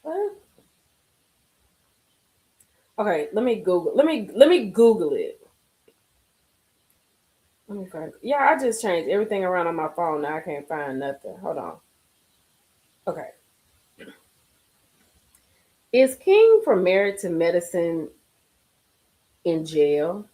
What? Okay, let me Google. Let me Google it. Let me find. Yeah, I just changed everything around on my phone. Now I can't find nothing. Hold on. Okay. Is King from Married to Medicine in jail?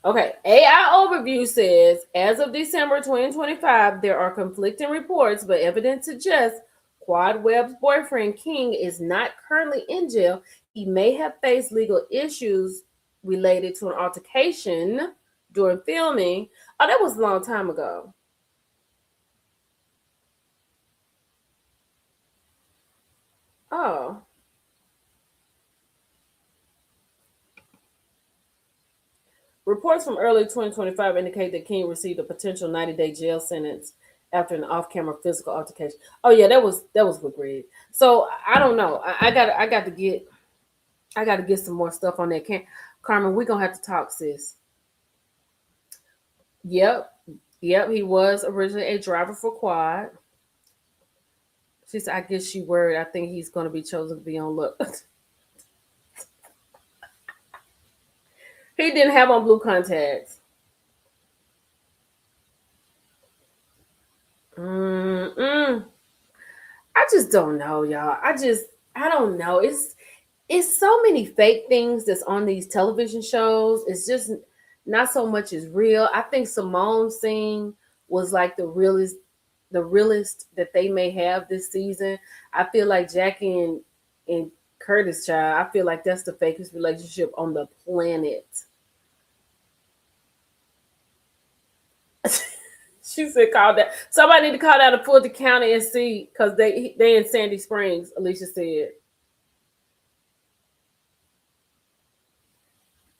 Okay, AI Overview says, as of December 2025, there are conflicting reports, but evidence suggests Quad Webb's boyfriend, King, is not currently in jail. He may have faced legal issues related to an altercation during filming. Oh, that was a long time ago. Oh. Reports from early 2025 indicate that King received a potential 90-day jail sentence after an off-camera physical altercation. Oh yeah, that was with Greg. So I don't know. I got to get some more stuff on that. Carmen, we're gonna have to talk, sis. Yep. He was originally a driver for Quad. She said, I guess she worried. I think he's going to be chosen to be on look. He didn't have on blue contacts. I just don't know, y'all. I don't know. It's so many fake things that's on these television shows. It's just not so much as real. I think Simone's scene was like the realest that they may have this season. I feel like Jackie and Curtis, child, I feel like that's the fakest relationship on the planet. She said, "Call that." Somebody need to call down to Fulton County and see, because they in Sandy Springs. Alicia said.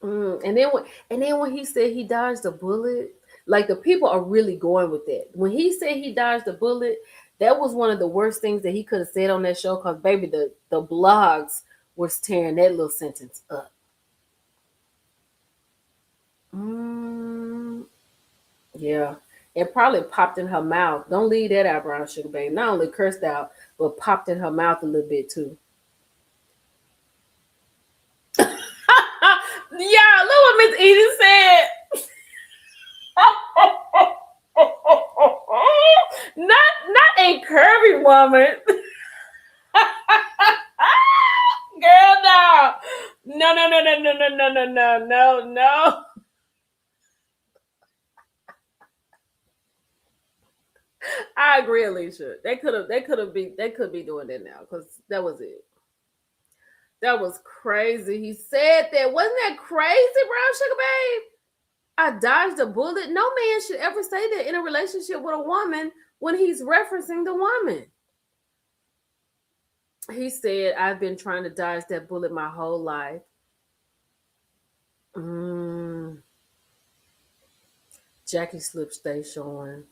And then when he said he dodged a bullet, like the people are really going with that. When he said he dodged a bullet, that was one of the worst things that he could have said on that show. Because baby, the blogs was tearing that little sentence up. Yeah. It probably popped in her mouth. Don't leave that out, Brown Sugar Baby. Not only cursed out, but popped in her mouth a little bit too. Yeah, look what Miss Edith said. Not a curvy woman. Girl, no. I agree, Alicia. They could be doing that now, because that was it. That was crazy. He said that. Wasn't that crazy, Brown Sugar Babe? I dodged a bullet. No man should ever say that in a relationship with a woman when he's referencing the woman. He said, I've been trying to dodge that bullet my whole life. Jackie Slip stays showing.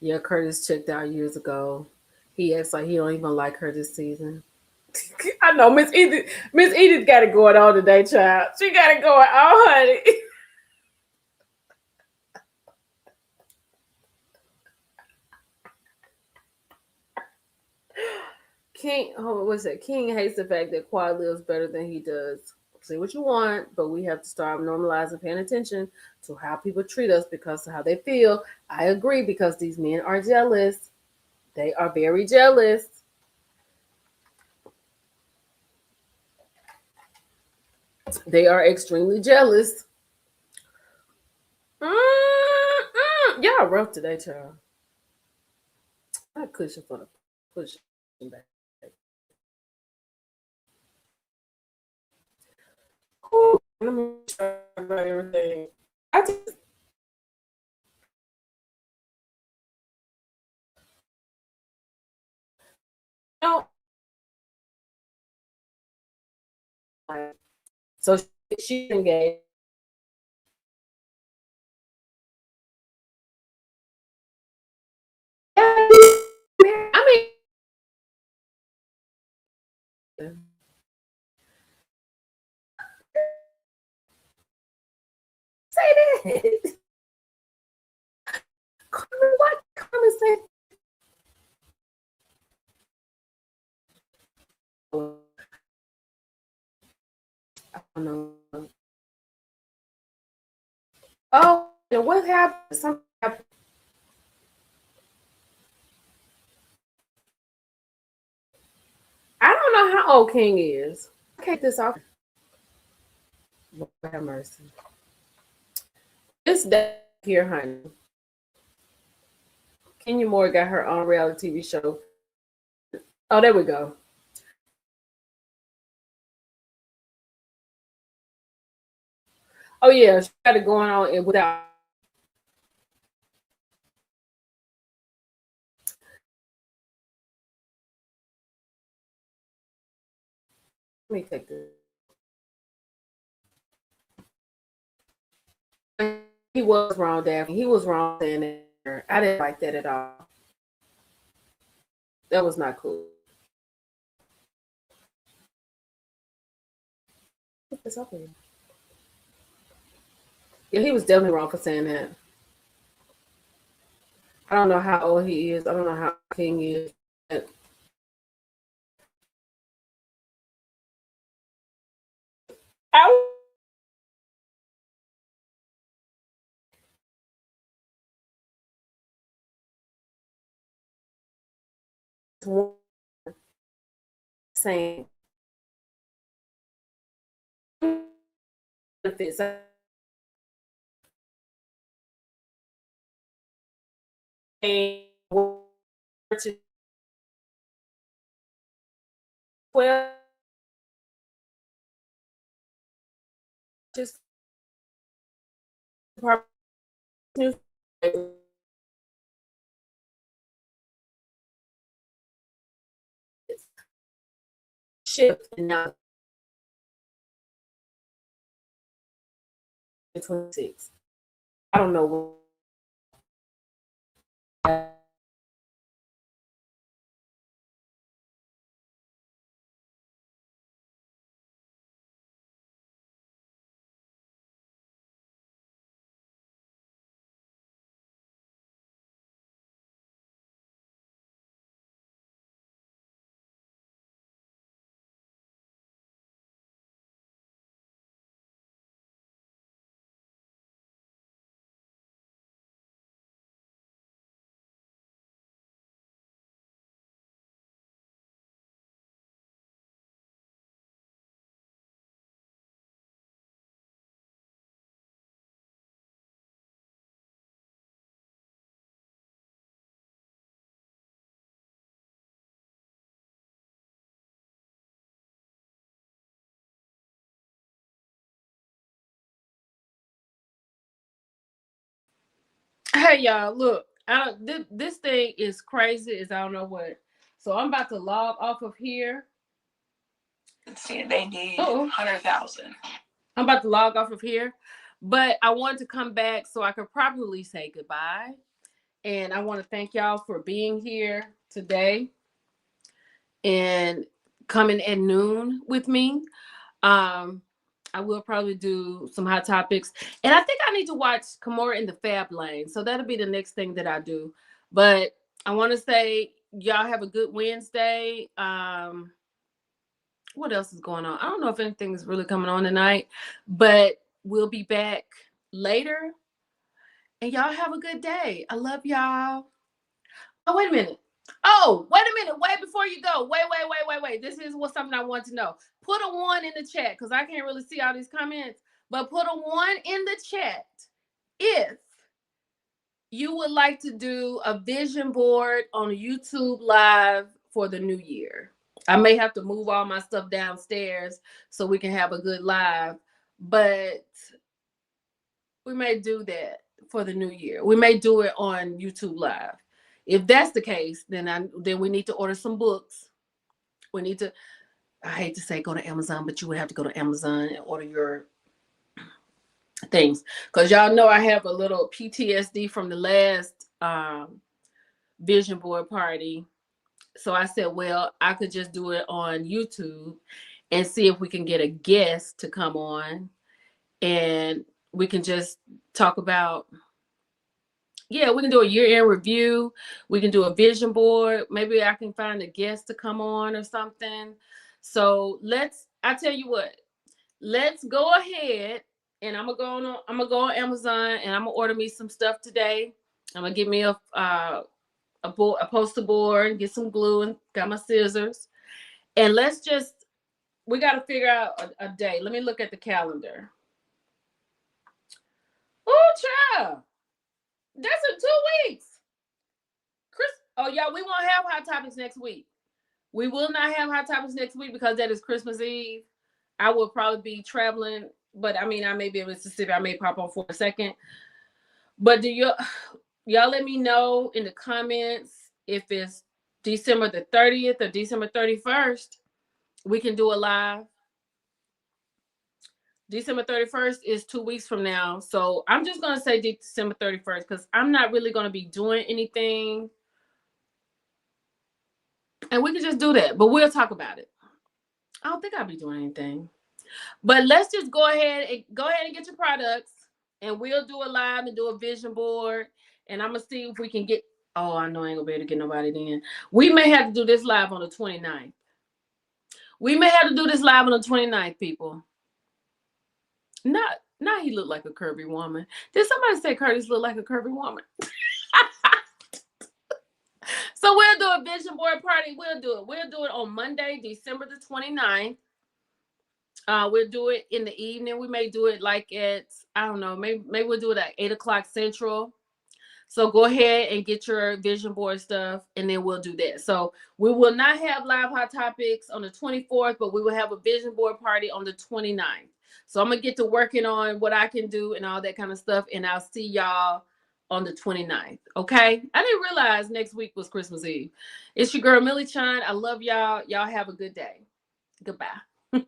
Yeah, Curtis checked out years ago. He acts like he don't even like her this season. I know Miss Edith got it going on today, child. She got it going on, honey. King hates the fact that Quad lives better than he does. Say what you want, but we have to start normalizing paying attention to how people treat us because of how they feel. I agree, because these men are jealous. They are very jealous. They are extremely jealous. Y'all rough today, child. I cushion for the pushing back. Cool. Let me try about everything. So she's engaged. I mean, say that. What? Come and say. I don't know. Oh, and what happened? Something happened. I don't know how old King is. I can't this off. Lord have mercy. This day here, honey. Kenya Moore got her own reality TV show. Oh, there we go. Oh yeah, she got it going on and without. Let me take this. He was wrong, Daphne. He was wrong saying that. I didn't like that at all. That was not cool. Put this up here. Yeah, he was definitely wrong for saying that. I don't know how old he is. I don't know how King is. saying benefits. Well, just shift and now 26. I don't know. Hey y'all, look, this thing is crazy as I don't know what. So I'm about to log off of here. See, they need 100,000. I'm about to log off of here, but I wanted to come back so I could properly say goodbye. And I want to thank y'all for being here today and coming at noon with me. I will probably do some hot topics, and I think I need to watch Kimora in the Fab Lane. So that'll be the next thing that I do. But I want to say y'all have a good Wednesday. What else is going on? I don't know if anything is really coming on tonight, but we'll be back later. And y'all have a good day. I love y'all. Oh, wait a minute. Oh, wait a minute. Wait before you go. Wait. This is something I want to know. Put a 1 in the chat because I can't really see all these comments. But put a 1 in the chat if you would like to do a vision board on YouTube Live for the new year. I may have to move all my stuff downstairs so we can have a good live, but we may do that for the new year. We may do it on YouTube Live. If that's the case, then we need to order some books. We need to, I hate to say go to Amazon, but you would have to go to Amazon and order your things. Because y'all know I have a little PTSD from the last vision board party. So I said, well, I could just do it on YouTube and see if we can get a guest to come on and we can just talk about, yeah, we can do a year-end review. We can do a vision board. Maybe I can find a guest to come on or something. So I tell you what, let's go ahead and I'm gonna go on Amazon and I'm gonna order me some stuff today. I'm gonna get me a poster board, get some glue and got my scissors. And we got to figure out a day. Let me look at the calendar. Oh, child. That's in 2 weeks. Y'all, we won't have hot topics next week. We will not have hot topics next week because that is Christmas Eve. I will probably be traveling, but I may be in Mississippi. I may pop on for a second. But y'all let me know in the comments if it's December the 30th or December 31st. We can do a live. December 31st is 2 weeks from now. So I'm just going to say December 31st because I'm not really going to be doing anything. And we can just do that, but we'll talk about it. I don't think I'll be doing anything. But let's just go ahead and get your products and we'll do a live and do a vision board. And I'm going to see if we can get, I know I ain't going to be able to get nobody then. We may have to do this live on the 29th. We may have to do this live on the 29th, people. Not he looked like a curvy woman. Did somebody say Curtis looked like a curvy woman? So we'll do a vision board party. We'll do it on Monday, December the 29th. We'll do it in the evening. We may do it like at, I don't know, maybe we'll do it at 8 o'clock Central. So go ahead and get your vision board stuff, and then we'll do that. So we will not have live hot topics on the 24th, but we will have a vision board party on the 29th. So I'm gonna get to working on what I can do and all that kind of stuff, and I'll see y'all on the 29th. Okay? I didn't realize next week was Christmas Eve. It's your girl Millie Chine. I love y'all. Y'all have a good day. Goodbye.